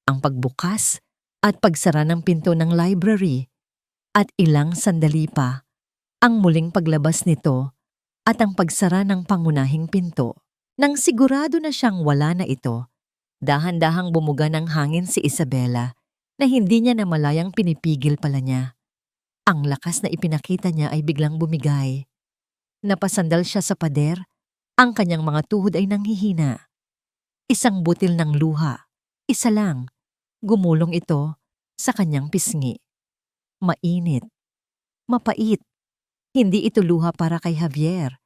Ang pagbukas at pagsara ng pinto ng library. At ilang sandali pa, ang muling paglabas nito at ang pagsara ng pangunahing pinto. Nang sigurado na siyang wala na ito, dahan-dahang bumuga ng hangin si Isabela na hindi niya namalayang pinipigil pala niya. Ang lakas na ipinakita niya ay biglang bumigay. Napasandal siya sa pader, ang kanyang mga tuhod ay nanghihina. Isang butil ng luha, isa lang, gumulong ito sa kanyang pisngi. Mainit, mapait. Hindi ito luha para kay Javier.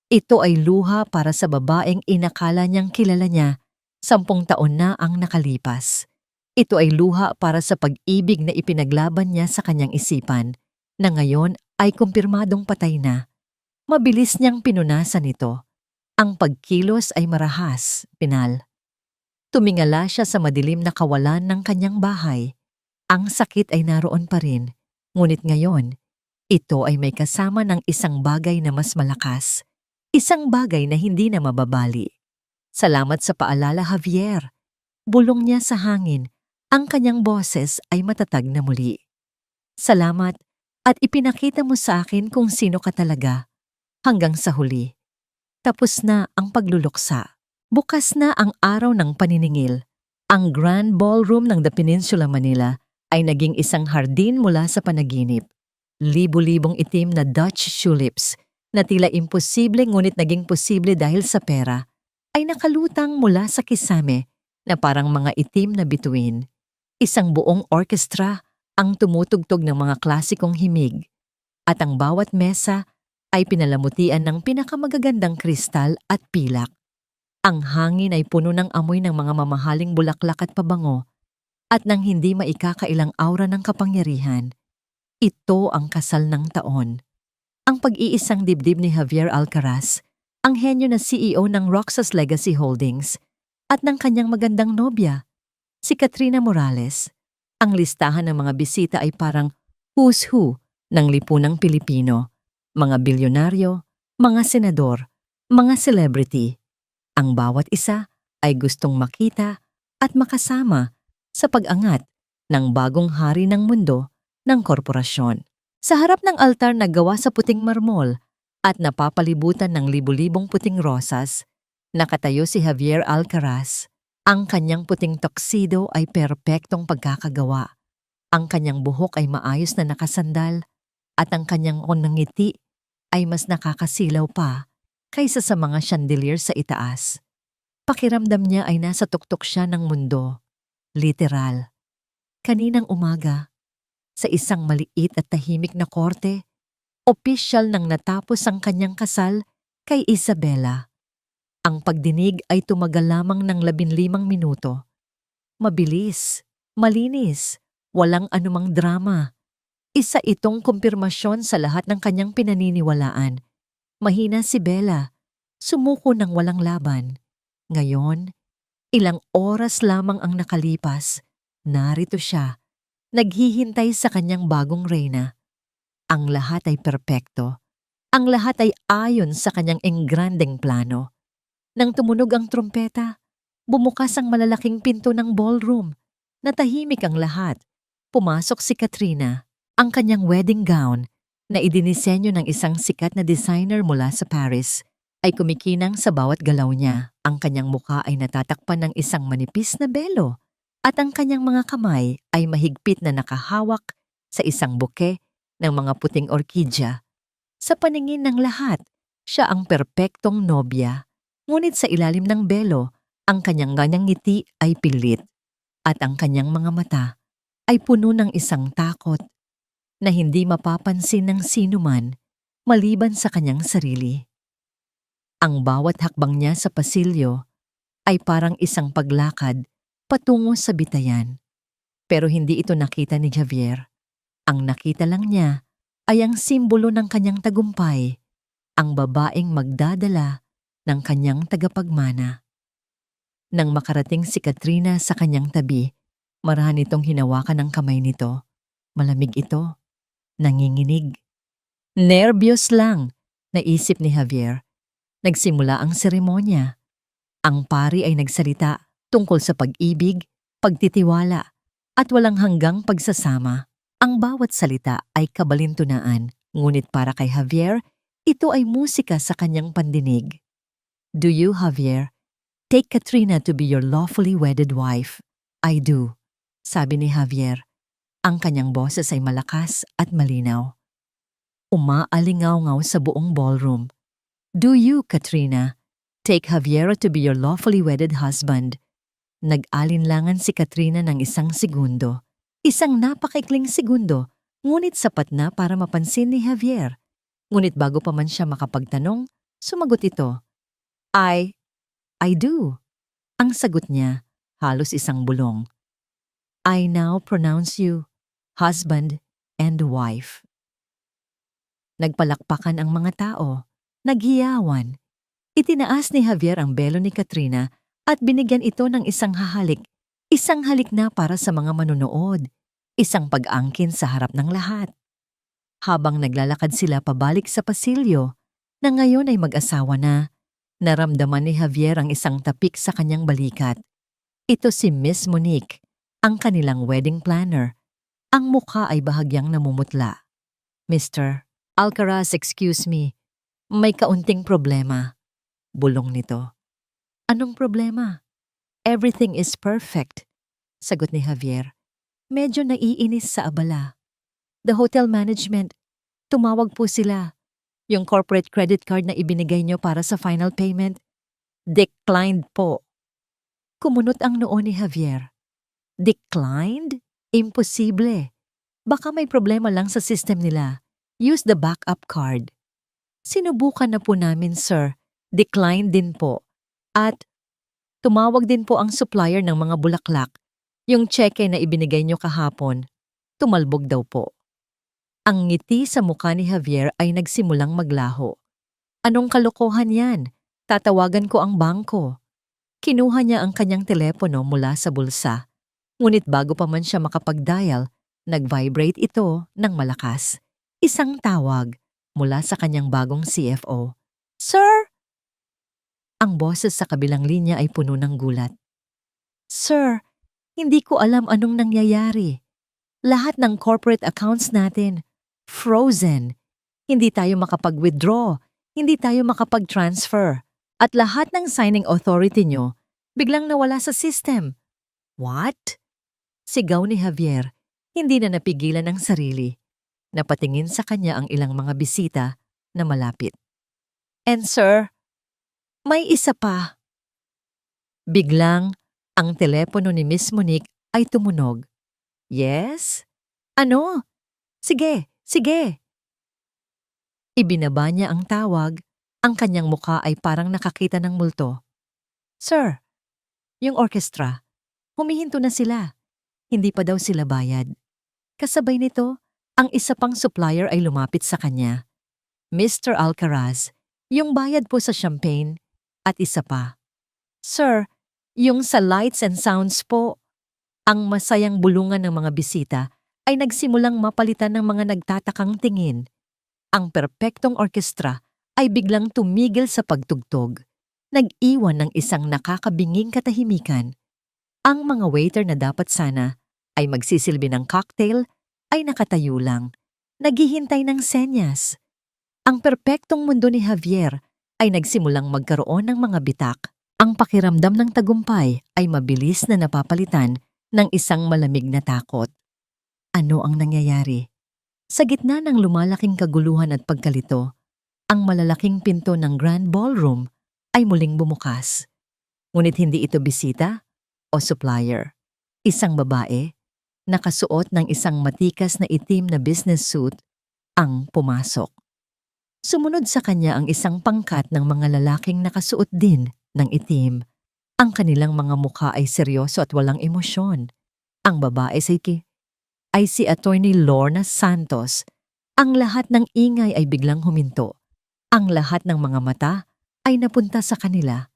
Ito ay luha para sa babaeng inakala niyang kilala niya 10 taon na ang nakalipas. Ito ay luha para sa pag-ibig na ipinaglaban niya sa kanyang isipan na ngayon ay kumpirmadong patay na. Mabilis niyang pinunasan ito. Ang pagkilos ay marahas, pinal. Tumingala siya sa madilim na kawalan ng kanyang bahay. Ang sakit ay naroon pa rin, ngunit ngayon, ito ay may kasama ng isang bagay na mas malakas. Isang bagay na hindi na mababali. Salamat sa paalala, Javier. Bulong niya sa hangin. Ang kanyang boses ay matatag na muli. Salamat at ipinakita mo sa akin kung sino ka talaga. Hanggang sa huli. Tapos na ang pagluluksa. Bukas na ang araw ng paniningil. Ang Grand Ballroom ng The Peninsula Manila ay naging isang hardin mula sa panaginip. Libu-libong itim na Dutch tulips na tila imposible ngunit naging posible dahil sa pera, ay nakalutang mula sa kisame na parang mga itim na bituin. Isang buong orkestra ang tumutugtog ng mga klasikong himig, at ang bawat mesa ay pinalamutian ng pinakamagagandang kristal at pilak. Ang hangin ay puno ng amoy ng mga mamahaling bulaklak at pabango, at nang hindi maikakailang aura ng kapangyarihan. Ito ang kasal ng taon. Ang pag-iisang dibdib ni Javier Alcaraz, ang henyo na CEO ng Roxas Legacy Holdings, at ng kanyang magandang nobya, si Katrina Morales. Ang listahan ng mga bisita ay parang who's who ng lipunang Pilipino, mga bilyonaryo, mga senador, mga celebrity. Ang bawat isa ay gustong makita at makasama sa pag-angat ng bagong hari ng mundo ng korporasyon. Sa harap ng altar na gawa sa puting marmol at napapalibutan ng libu-libong puting rosas, nakatayo si Javier Alcaraz. Ang kanyang puting tuxedo ay perpektong pagkakagawa. Ang kanyang buhok ay maayos na nakasandal at ang kanyang ngiti ay mas nakakasilaw pa kaysa sa mga chandelier sa itaas. Pakiramdam niya ay nasa tuktok siya ng mundo. Literal. Kaninang umaga, sa isang maliit at tahimik na korte, opisyal nang natapos ang kanyang kasal kay Isabela. Ang pagdinig ay tumagal lamang ng 15 minuto. Mabilis, malinis, walang anumang drama. Isa itong kumpirmasyon sa lahat ng kanyang pinaniniwalaan. Mahina si Bella, sumuko ng walang laban. Ngayon, ilang oras lamang ang nakalipas, narito siya, naghihintay sa kanyang bagong reyna. Ang lahat ay perpekto. Ang lahat ay ayon sa kanyang engrandeng plano. Nang tumunog ang trumpeta, bumukas ang malalaking pinto ng ballroom. Natahimik ang lahat. Pumasok si Katrina, ang kanyang wedding gown na idinisenyo ng isang sikat na designer mula sa Paris, ay kumikinang sa bawat galaw niya. Ang kanyang mukha ay natatakpan ng isang manipis na belo at ang kanyang mga kamay ay mahigpit na nakahawak sa isang buke ng mga puting orkidya. Sa paningin ng lahat, siya ang perpektong nobya. Ngunit sa ilalim ng belo, ang kanyang ngiti ay pilit at ang kanyang mga mata ay puno ng isang takot na hindi mapapansin ng sinuman maliban sa kanyang sarili. Ang bawat hakbang niya sa pasilyo ay parang isang paglakad patungo sa bitayan. Pero hindi ito nakita ni Javier. Ang nakita lang niya ay ang simbolo ng kanyang tagumpay, ang babaeng magdadala ng kanyang tagapagmana. Nang makarating si Katrina sa kanyang tabi, marahan itong hinawakan ng kamay nito. Malamig ito, nanginginig. Nerbyos lang, naisip ni Javier. Nagsimula ang seremonya. Ang pari ay nagsalita tungkol sa pag-ibig, pagtitiwala, at walang hanggang pagsasama. Ang bawat salita ay kabalintunaan, ngunit para kay Javier, ito ay musika sa kanyang pandinig. Do you, Javier, take Katrina to be your lawfully wedded wife? I do, sabi ni Javier. Ang kanyang boses ay malakas at malinaw. Umaalingaw-ngaw sa buong ballroom. Do you, Katrina, take Javier to be your lawfully wedded husband? Nag-alinlangan si Katrina ng isang segundo. Isang napakaikling segundo, ngunit sapat na para mapansin ni Javier. Ngunit bago pa man siya makapagtanong, sumagot ito. I do. Ang sagot niya, halos isang bulong. I now pronounce you husband and wife. Nagpalakpakan ang mga tao, naghiyawan. Itinaas ni Javier ang belo ni Katrina at binigyan ito ng isang hahalik. Isang halik na para sa mga manunood. Isang pag-angkin sa harap ng lahat. Habang naglalakad sila pabalik sa pasilyo, na ngayon ay mag-asawa na, naramdaman ni Javier ang isang tapik sa kanyang balikat. Ito si Miss Monique, ang kanilang wedding planner. Ang mukha ay bahagyang namumutla. Mr. Alcaraz, excuse me, may kaunting problema. Bulong nito. Anong problema? Everything is perfect, sagot ni Javier. Medyo naiinis sa abala. The hotel management, tumawag po sila. Yung corporate credit card na ibinigay nyo para sa final payment, declined po. Kumunot ang noo ni Javier. Declined? Imposible. Baka may problema lang sa system nila. Use the backup card. Sinubukan na po namin, sir. Declined din po. At tumawag din po ang supplier ng mga bulaklak. Yung cheque na ibinigay nyo kahapon, tumalbog daw po. Ang ngiti sa mukha ni Javier ay nagsimulang maglaho. Anong kalokohan yan? Tatawagan ko ang bangko. Kinuha niya ang kanyang telepono mula sa bulsa. Ngunit bago pa man siya makapag-dial, nag-vibrate ito ng malakas. Isang tawag mula sa kanyang bagong CFO. Sir? Ang boses sa kabilang linya ay puno ng gulat. Sir, hindi ko alam anong nangyayari. Lahat ng corporate accounts natin, frozen. Hindi tayo makapag-withdraw, hindi tayo makapag-transfer. At lahat ng signing authority nyo, Biglang nawala sa system. What? Sigaw ni Javier, hindi na napigilan ang sarili. Napatingin sa kanya ang ilang mga bisita na malapit. And sir, may isa pa. Biglang, ang telepono ni Miss Monique ay tumunog. Yes? Ano? Sige, sige. Ibinaba niya ang tawag, ang kanyang mukha ay parang nakakita ng multo. Sir, yung orchestra, humihinto na sila. Hindi pa daw sila bayad. Kasabay nito, ang isa pang supplier ay lumapit sa kanya. Mr. Alcaraz, yung bayad po sa champagne, at isa pa. Sir, yung sa lights and sounds po, ang masayang bulungan ng mga bisita ay nagsimulang mapalitan ng mga nagtatakang tingin. Ang perpektong orkestra ay biglang tumigil sa pagtugtog. Nag-iwan ng isang nakakabinging katahimikan. Ang mga waiter na dapat sana ay magsisilbi ng cocktail ay nakatayo lang, naghihintay ng senyas. Ang perpektong mundo ni Javier ay nagsimulang magkaroon ng mga bitak. Ang pakiramdam ng tagumpay ay mabilis na napapalitan ng isang malamig na takot. Ano ang nangyayari? Sa gitna ng lumalaking kaguluhan at pagkalito, ang malalaking pinto ng Grand Ballroom ay muling bumukas. Ngunit hindi ito bisita o supplier. Isang babae, nakasuot ng isang matikas na itim na business suit, ang pumasok. Sumunod sa kanya ang isang pangkat ng mga lalaking nakasuot din ng itim. Ang kanilang mga mukha ay seryoso at walang emosyon. Ang babae ay si Attorney Lorna Santos. Ang lahat ng ingay ay biglang huminto. Ang lahat ng mga mata ay napunta sa kanila.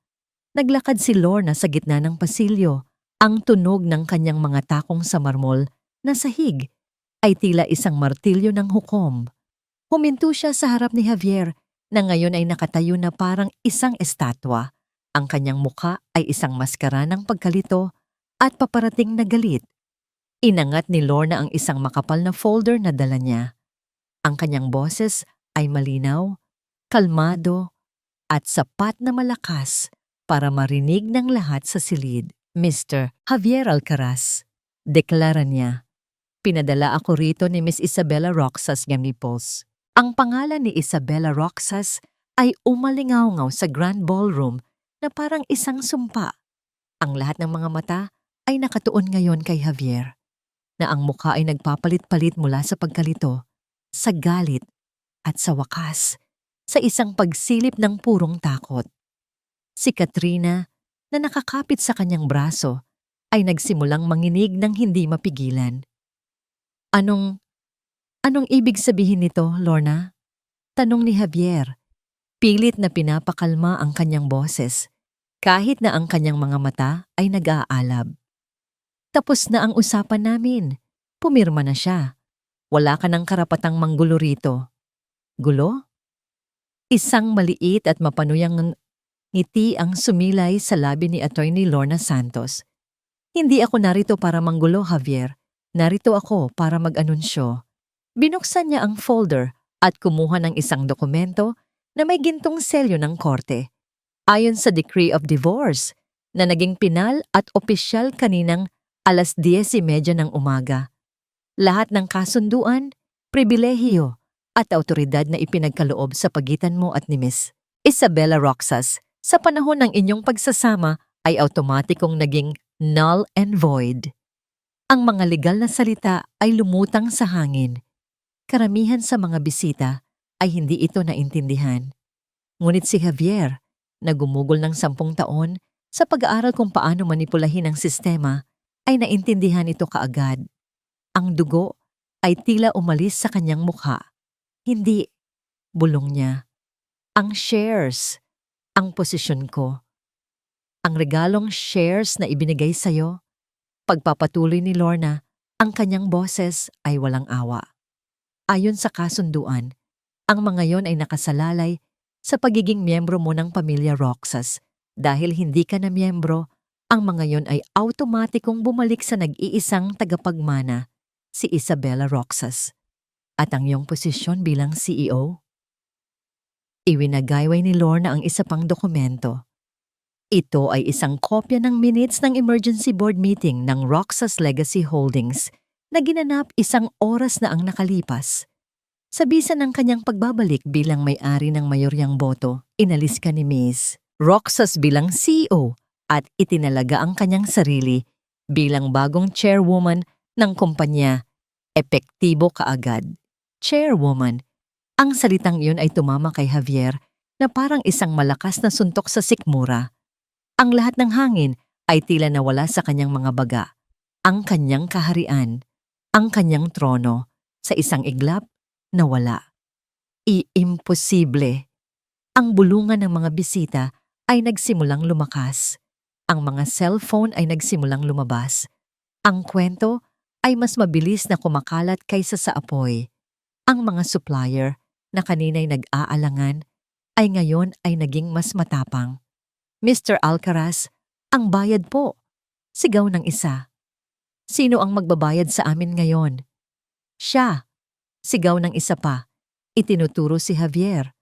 Naglakad si Lorna sa gitna ng pasilyo. Ang tunog ng kanyang mga takong sa marmol na sahig ay tila isang martilyo ng hukom. Huminto siya sa harap ni Javier na ngayon ay nakatayo na parang isang estatwa. Ang kanyang mukha ay isang maskara ng pagkalito at paparating na galit. Inangat ni Lorna ang isang makapal na folder na dala niya. Ang kanyang boses ay malinaw, kalmado, at sapat na malakas para marinig ng lahat sa silid. Mr. Javier Alcaraz, deklara niya. Pinadala ako rito ni Miss Isabella Roxas Gamipos. Ang pangalan ni Isabella Roxas ay umalingaw-ngaw sa Grand Ballroom na parang isang sumpa. Ang lahat ng mga mata ay nakatuon ngayon kay Javier, na ang mukha ay nagpapalit-palit mula sa pagkalito, sa galit, at sa wakas, sa isang pagsilip ng purong takot. Si Katrina, na nakakapit sa kanyang braso, ay nagsimulang manginig ng hindi mapigilan. Anong ibig sabihin nito, Lorna? Tanong ni Javier. Pilit na pinapakalma ang kanyang boses, kahit na ang kanyang mga mata ay nag-aalab. Tapos na ang usapan namin. Pumirma na siya. Wala ka ng karapatang manggulo rito. Gulo? Isang maliit at mapanuyang ngiti ang sumilay sa labi ni Attorney Lorna Santos. Hindi ako narito para manggulo, Javier. Narito ako para mag-anunsyo. Binuksan niya ang folder at kumuha ng isang dokumento na may gintong selyo ng korte. Ayon sa Decree of Divorce na naging pinal at opisyal kaninang 10:30 ng umaga. Lahat ng kasunduan, pribilehiyo at autoridad na ipinagkaloob sa pagitan mo at ni Miss Isabella Roxas sa panahon ng inyong pagsasama ay automatikong naging null and void. Ang mga legal na salita ay lumutang sa hangin. Karamihan sa mga bisita ay hindi ito naintindihan. Ngunit si Javier, na gumugol ng 10 taon sa pag-aaral kung paano manipulahin ang sistema, ay naintindihan ito kaagad. Ang dugo ay tila umalis sa kanyang mukha. Hindi, bulong niya. Ang shares, ang posisyon ko. Ang regalong shares na ibinigay sa'yo. Pagpapatuloy ni Lorna, ang kanyang boses ay walang awa. Ayon sa kasunduan, ang mga yon ay nakasalalay sa pagiging miyembro mo ng pamilya Roxas. Dahil hindi ka na miyembro, ang mga yon ay automatikong bumalik sa nag-iisang tagapagmana, si Isabella Roxas. At ang iyong posisyon bilang CEO? Iwinagayway ni Lorna ang isa pang dokumento. Ito ay isang kopya ng minutes ng emergency board meeting ng Roxas Legacy Holdings na ginanap 1 oras na ang nakalipas. Sa bisa ng kanyang pagbabalik bilang may-ari ng mayoryang boto, inalis ka ni Ms. Roxas bilang CEO at itinalaga ang kanyang sarili bilang bagong chairwoman ng kumpanya. Epektibo kaagad. Chairwoman. Ang salitang iyon ay tumama kay Javier na parang isang malakas na suntok sa sikmura. Ang lahat ng hangin ay tila nawala sa kanyang mga baga. Ang kanyang kaharian, ang kanyang trono, sa isang iglap, nawala. Iimposible. Ang bulungan ng mga bisita ay nagsimulang lumakas. Ang mga cellphone ay nagsimulang lumabas. Ang kwento ay mas mabilis na kumakalat kaysa sa apoy. Ang mga supplier na kanina'y nag-aalangan ay ngayon ay naging mas matapang. Mr. Alcaraz, ang bayad po. Sigaw ng isa. Sino ang magbabayad sa amin ngayon? Siya. Sigaw ng isa pa. Itinuturo si Javier.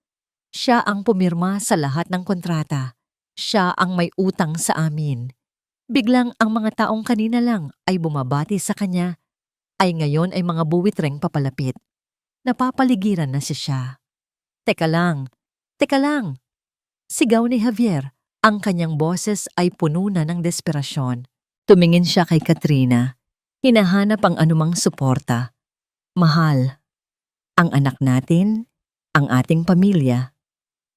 Siya ang pumirma sa lahat ng kontrata. Siya ang may utang sa amin. Biglang ang mga taong kanina lang ay bumabati sa kanya, ay ngayon ay mga buwitreng papalapit. Napapaligiran na siya. Teka lang. Sigaw ni Javier. Ang kanyang boses ay puno na ng desperasyon. Tumingin siya kay Katrina. Hinahanap ang anumang suporta. Mahal. Ang anak natin, ang ating pamilya.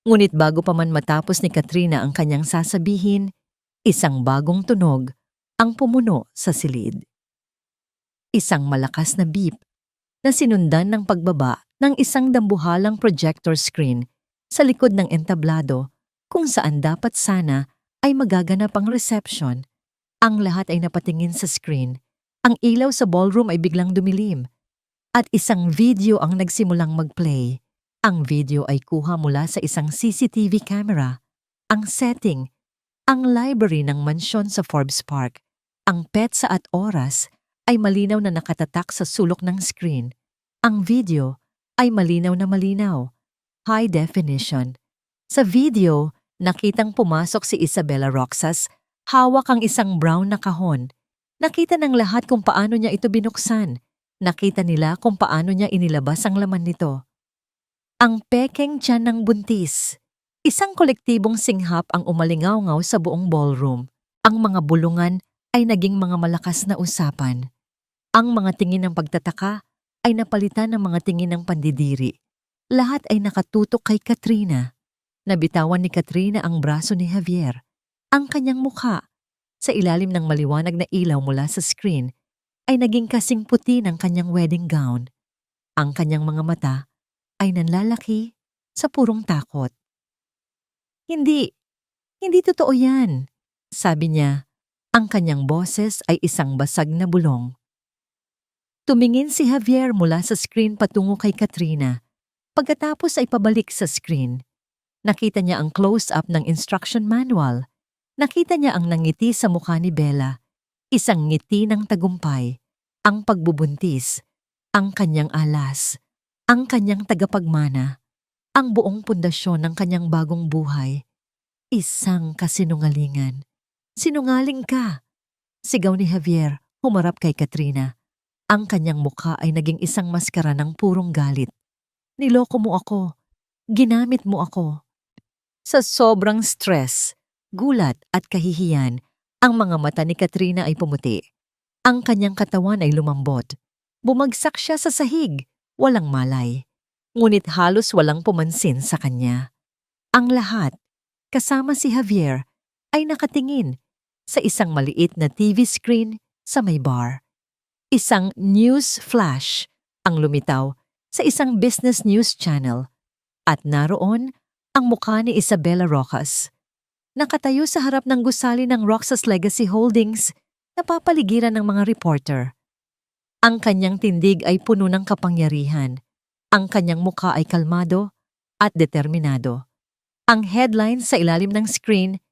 Ngunit bago pa man matapos ni Katrina ang kanyang sasabihin, isang bagong tunog ang pumuno sa silid. Isang malakas na beep na sinundan ng pagbaba ng isang dambuhalang projector screen sa likod ng entablado kung saan dapat sana ay magaganap ang reception. Ang lahat ay napatingin sa screen. Ang ilaw sa ballroom ay biglang dumilim. At isang video ang nagsimulang mag-play. Ang video ay kuha mula sa isang CCTV camera. Ang setting, ang library ng mansyon sa Forbes Park. Ang petsa at oras ay malinaw na nakatatak sa sulok ng screen. Ang video ay malinaw na malinaw. High definition. Sa video, nakitang pumasok si Isabela Roxas, hawak ang isang brown na kahon. Nakita ng lahat kung paano niya ito binuksan. Nakita nila kung paano niya inilabas ang laman nito. Ang pekeng tiyan ng buntis. Isang kolektibong singhap ang umalingaw-ngaw sa buong ballroom. Ang mga bulungan ay naging mga malakas na usapan. Ang mga tingin ng pagtataka ay napalitan ng mga tingin ng pandidiri. Lahat ay nakatutok kay Katrina. Nabitawan ni Katrina ang braso ni Javier. Ang kanyang mukha, sa ilalim ng maliwanag na ilaw mula sa screen, ay naging kasing puti ng kanyang wedding gown. Ang kanyang mga mata ay nanlalaki sa purong takot. Hindi totoo yan, sabi niya. Ang kanyang boses ay isang basag na bulong. Tumingin si Javier mula sa screen patungo kay Katrina. Pagkatapos ay pabalik sa screen. Nakita niya ang close-up ng instruction manual. Nakita niya ang nangiti sa mukha ni Bella. Isang ngiti ng tagumpay. Ang pagbubuntis, ang kanyang alas, ang kanyang tagapagmana, ang buong pundasyon ng kanyang bagong buhay. Isang kasinungalingan. Sinungaling ka! Sigaw ni Javier, humarap kay Katrina. Ang kanyang mukha ay naging isang maskara ng purong galit. Niloko mo ako. Ginamit mo ako. Sa sobrang stress, gulat at kahihiyan, ang mga mata ni Katrina ay pumuti. Ang kanyang katawan ay lumambot. Bumagsak siya sa sahig, walang malay. Ngunit halos walang pumansin sa kanya. Ang lahat, kasama si Javier, ay nakatingin sa isang maliit na TV screen sa may bar. Isang news flash ang lumitaw sa isang business news channel. At naroon ang mukha ni Isabela Roxas. Nakatayo sa harap ng gusali ng Roxas Legacy Holdings, napapaligiran ng mga reporter. Ang kanyang tindig ay puno ng kapangyarihan. Ang kanyang mukha ay kalmado at determinado. Ang headline sa ilalim ng screen,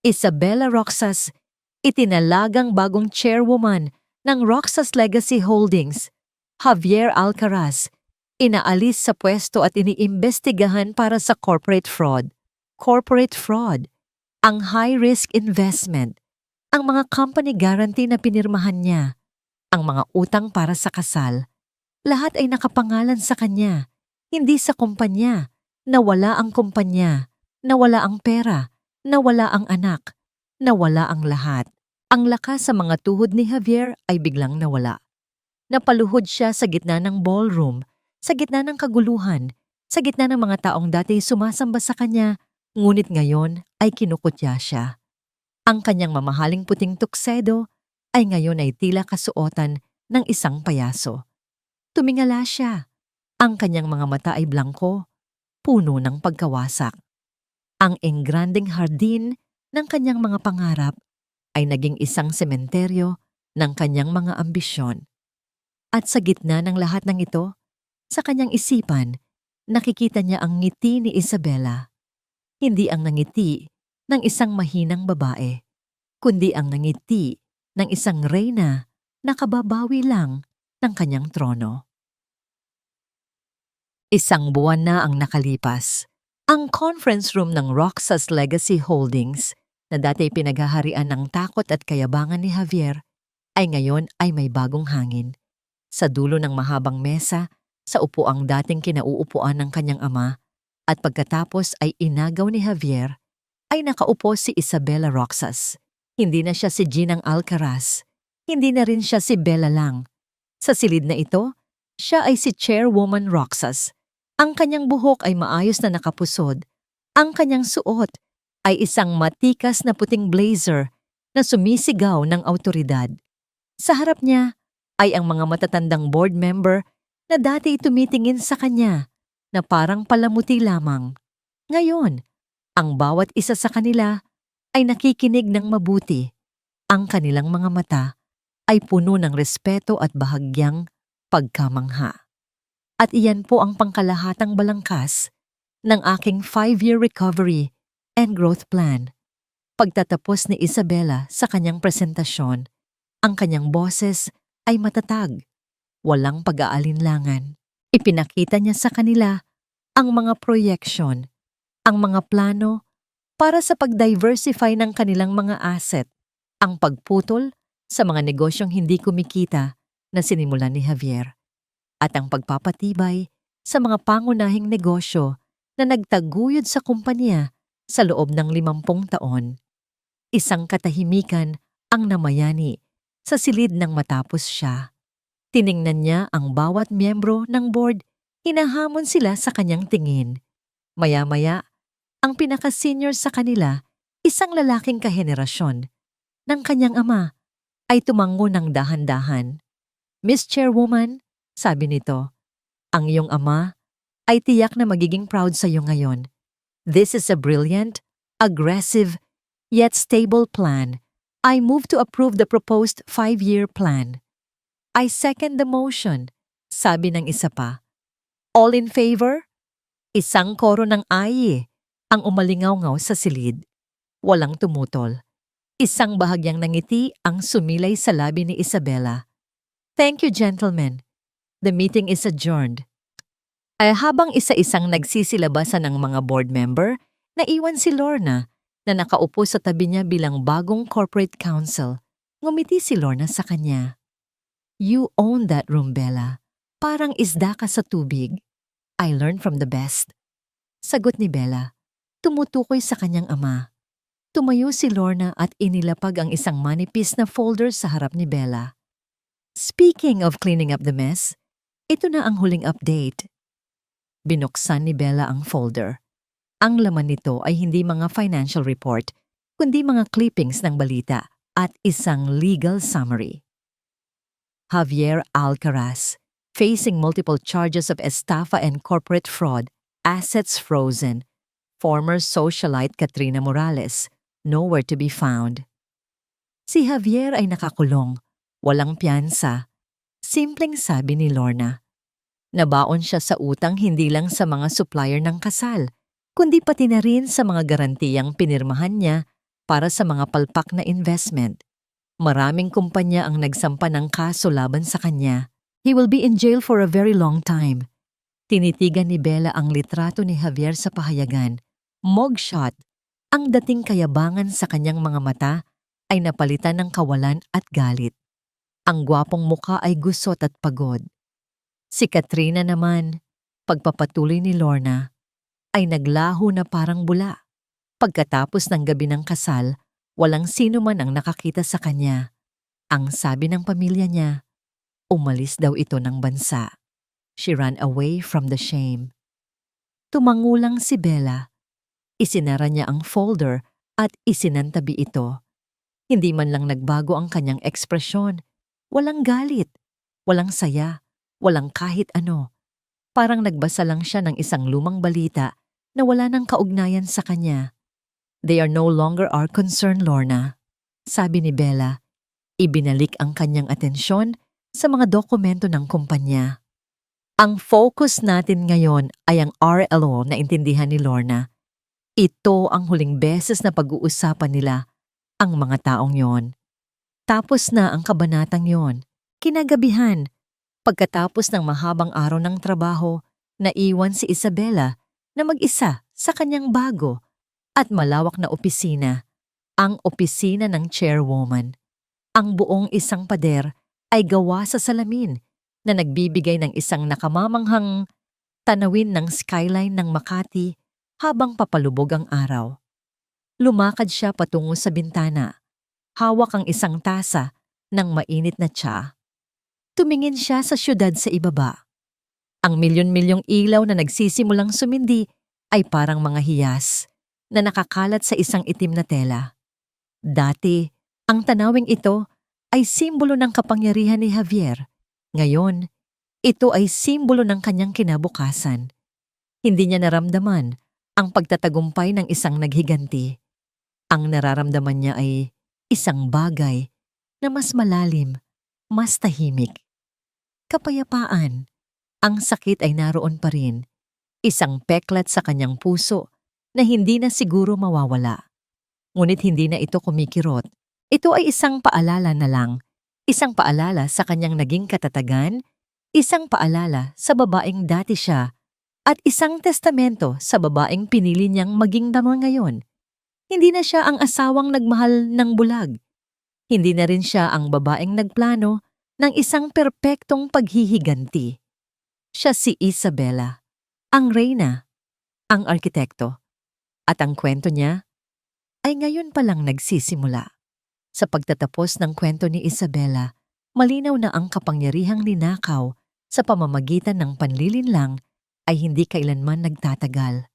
Isabela Roxas, itinalagang bagong chairwoman ng Roxas Legacy Holdings. Javier Alcaraz, inaalis sa pwesto at iniimbestigahan para sa corporate fraud. Corporate fraud. ang high-risk investment, ang mga company guarantee na pinirmahan niya, ang mga utang para sa kasal, lahat ay nakapangalan sa kanya, hindi sa kumpanya. Nawala ang kumpanya, nawala ang pera, nawala ang anak, nawala ang lahat. Ang lakas sa mga tuhod ni Javier ay biglang nawala. Napaluhod siya sa gitna ng ballroom, sa gitna ng kaguluhan, sa gitna ng mga taong dati sumasamba sa kanya, ngunit ngayon ay kinukutya siya. Ang kanyang mamahaling puting tuksedo ay ngayon ay tila kasuotan ng isang payaso. Tumingala siya. Ang kanyang mga mata ay blangko, puno ng pagkawasak. Ang engranding hardin ng kanyang mga pangarap ay naging isang sementeryo ng kanyang mga ambisyon. At sa gitna ng lahat ng ito, sa kanyang isipan, nakikita niya ang ngiti ni Isabela. Hindi ang nangiti ng isang mahinang babae, kundi ang nangiti ng isang reyna na kababawi lang ng kanyang trono. Isang buwan na ang nakalipas. Ang conference room ng Roxas Legacy Holdings, na dati pinaghaharian ng takot at kayabangan ni Javier, ay ngayon ay may bagong hangin. Sa dulo ng mahabang mesa, sa upuang dating kinauupuan ng kanyang ama, at pagkatapos ay inagaw ni Javier, ay nakaupo si Isabela Roxas. Hindi na siya si Ginang Alcaraz. Hindi na rin siya si Bella lang. Sa silid na ito, siya ay si Chairwoman Roxas. Ang kanyang buhok ay maayos na nakapusod. Ang kanyang suot ay isang matikas na puting blazer na sumisigaw ng awtoridad. Sa harap niya ay ang mga matatandang board member na dati tumitingin sa kanya na parang palamuti lamang. Ngayon, ang bawat isa sa kanila ay nakikinig ng mabuti. Ang kanilang mga mata ay puno ng respeto at bahagyang pagkamangha. At iyan po ang pangkalahatang balangkas ng aking 5-year recovery and growth plan. Pagtatapos ni Isabela sa kanyang presentasyon, ang kanyang boses ay matatag, walang pag-aalinlangan. Ipinakita niya sa kanila ang mga proyeksyon, ang mga plano para sa pag-diversify ng kanilang mga asset, ang pagputol sa mga negosyong hindi kumikita na sinimulan ni Javier, at ang pagpapatibay sa mga pangunahing negosyo na nagtaguyod sa kumpanya sa loob ng 50 taon. Isang katahimikan ang namayani sa silid ng matapos siya. Tiningnan niya ang bawat miyembro ng board, hinahamon sila sa kanyang tingin. Maya-maya, ang pinaka-senior sa kanila, isang lalaking kahenerasyon ng kanyang ama, ay tumango ng dahan-dahan. "Miss Chairwoman," sabi nito, "ang iyong ama ay tiyak na magiging proud sa iyo ngayon. This is a brilliant, aggressive, yet stable plan. I move to approve the proposed 5-year plan." "I second the motion," sabi ng isa pa. "All in favor?" Isang koro ng ay ang umalingaw-ngaw sa silid. Walang tumutol. Isang bahagyang nangiti ang sumilay sa labi ni Isabela. "Thank you, gentlemen. The meeting is adjourned." Habang isa-isang nagsisilabasan ng mga board member, naiwan si Lorna na nakaupo sa tabi niya bilang bagong corporate counsel. Ngumiti si Lorna sa kanya. "You own that room, Bella. Parang isda ka sa tubig. I learned from the best." Sagot ni Bella, tumutukoy sa kanyang ama. Tumayo si Lorna at inilapag ang isang manipis na folder sa harap ni Bella. "Speaking of cleaning up the mess, ito na ang huling update." Binuksan ni Bella ang folder. Ang laman nito ay hindi mga financial report, kundi mga clippings ng balita at isang legal summary. Javier Alcaraz, facing multiple charges of estafa and corporate fraud, assets frozen. Former socialite Katrina Morales, nowhere to be found. Si Javier ay nakakulong, walang piyansa. Simpleng sabi ni Lorna. Nabaon siya sa utang hindi lang sa mga supplier ng kasal, kundi pati na rin sa mga garantiyang pinirmahan niya para sa mga palpak na investment. Maraming kumpanya ang nagsampa ng kaso laban sa kanya. He will be in jail for a very long time. Tinitigan ni Bella ang litrato ni Javier sa pahayagan. Mugshot. Ang dating kayabangan sa kanyang mga mata ay napalitan ng kawalan at galit. Ang gwapong muka ay gusot at pagod. Si Katrina naman, pagpapatuloy ni Lorna, ay naglaho na parang bula. Pagkatapos ng gabi ng kasal, walang sino man ang nakakita sa kanya. Ang sabi ng pamilya niya, umalis daw ito ng bansa. She ran away from the shame. Tumangulang si Bella. Isinara niya ang folder at isinantabi ito. Hindi man lang nagbago ang kanyang ekspresyon. Walang galit, walang saya, walang kahit ano. Parang nagbasa lang siya ng isang lumang balita na wala nang kaugnayan sa kanya. They are no longer our concern, Lorna. Sabi ni Bella, ibinalik ang kanyang atensyon sa mga dokumento ng kumpanya. Ang focus natin ngayon ay ang RLO na intindihan ni Lorna. Ito ang huling beses na pag-uusapan nila ang mga taong yon. Tapos na ang kabanatang yon. Kinagabihan, pagkatapos ng mahabang araw ng trabaho, naiwan si Isabela na mag-isa sa kanyang bago at malawak na opisina, ang opisina ng chairwoman. Ang buong isang pader ay gawa sa salamin na nagbibigay ng isang nakamamanghang tanawin ng skyline ng Makati habang papalubog ang araw. Lumakad siya patungo sa bintana. Hawak ang isang tasa ng mainit na tsa. Tumingin siya sa syudad sa ibaba. Ang milyon-milyong ilaw na nagsisimulang sumindi ay parang mga hiyas na nakakalat sa isang itim na tela. Dati, ang tanawing ito ay simbolo ng kapangyarihan ni Javier. Ngayon, ito ay simbolo ng kanyang kinabukasan. Hindi niya naramdaman ang pagtatagumpay ng isang naghiganti. Ang nararamdaman niya ay isang bagay na mas malalim, mas tahimik. Kapayapaan. Ang sakit ay naroon pa rin. Isang peklat sa kanyang puso na hindi na siguro mawawala. Ngunit hindi na ito kumikirot. Ito ay isang paalala na lang. Isang paalala sa kanyang naging katatagan, isang paalala sa babaeng dati siya, at isang testamento sa babaeng pinili niyang maging dama ngayon. Hindi na siya ang asawang nagmahal ng bulag. Hindi na rin siya ang babaeng nagplano ng isang perpektong paghihiganti. Siya si Isabela, ang reyna, ang arkitekto. At ang kwento niya ay ngayon pa lang nagsisimula. Sa pagtatapos ng kwento ni Isabela, malinaw na ang kapangyarihang ninakaw sa pamamagitan ng panlilinlang ay hindi kailanman nagtatagal.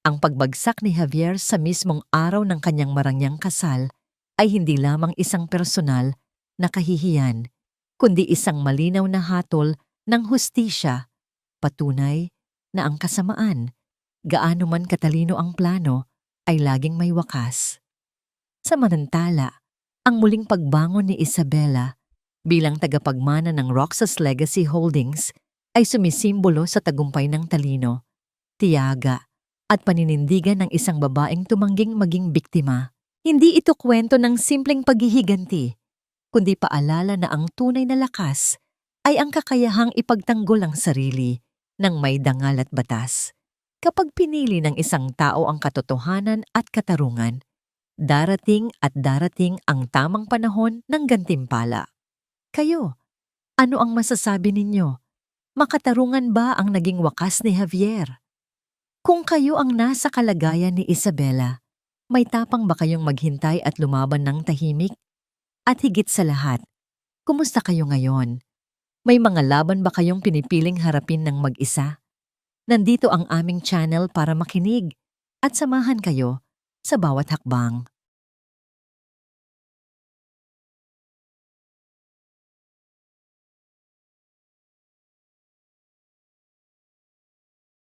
Ang pagbagsak ni Javier sa mismong araw ng kanyang marangyang kasal ay hindi lamang isang personal na kahihiyan, kundi isang malinaw na hatol ng hustisya, patunay na ang kasamaan, gaano man katalino ang plano, ay laging may wakas. Samantala, ang muling pagbangon ni Isabela bilang tagapagmana ng Roxas Legacy Holdings ay sumisimbolo sa tagumpay ng talino, tiyaga, at paninindigan ng isang babaeng tumangging maging biktima. Hindi ito kwento ng simpleng paghihiganti, kundi paalala na ang tunay na lakas ay ang kakayahang ipagtanggol ang sarili ng may dangal at batas. Kapag pinili ng isang tao ang katotohanan at katarungan, darating at darating ang tamang panahon ng gantimpala. Kayo, ano ang masasabi ninyo? Makatarungan ba ang naging wakas ni Javier? Kung kayo ang nasa kalagayan ni Isabela, may tapang ba kayong maghintay at lumaban ng tahimik? At higit sa lahat, kumusta kayo ngayon? May mga laban ba kayong pinipiling harapin ng mag-isa? Nandito ang aming channel para makinig at samahan kayo sa bawat hakbang.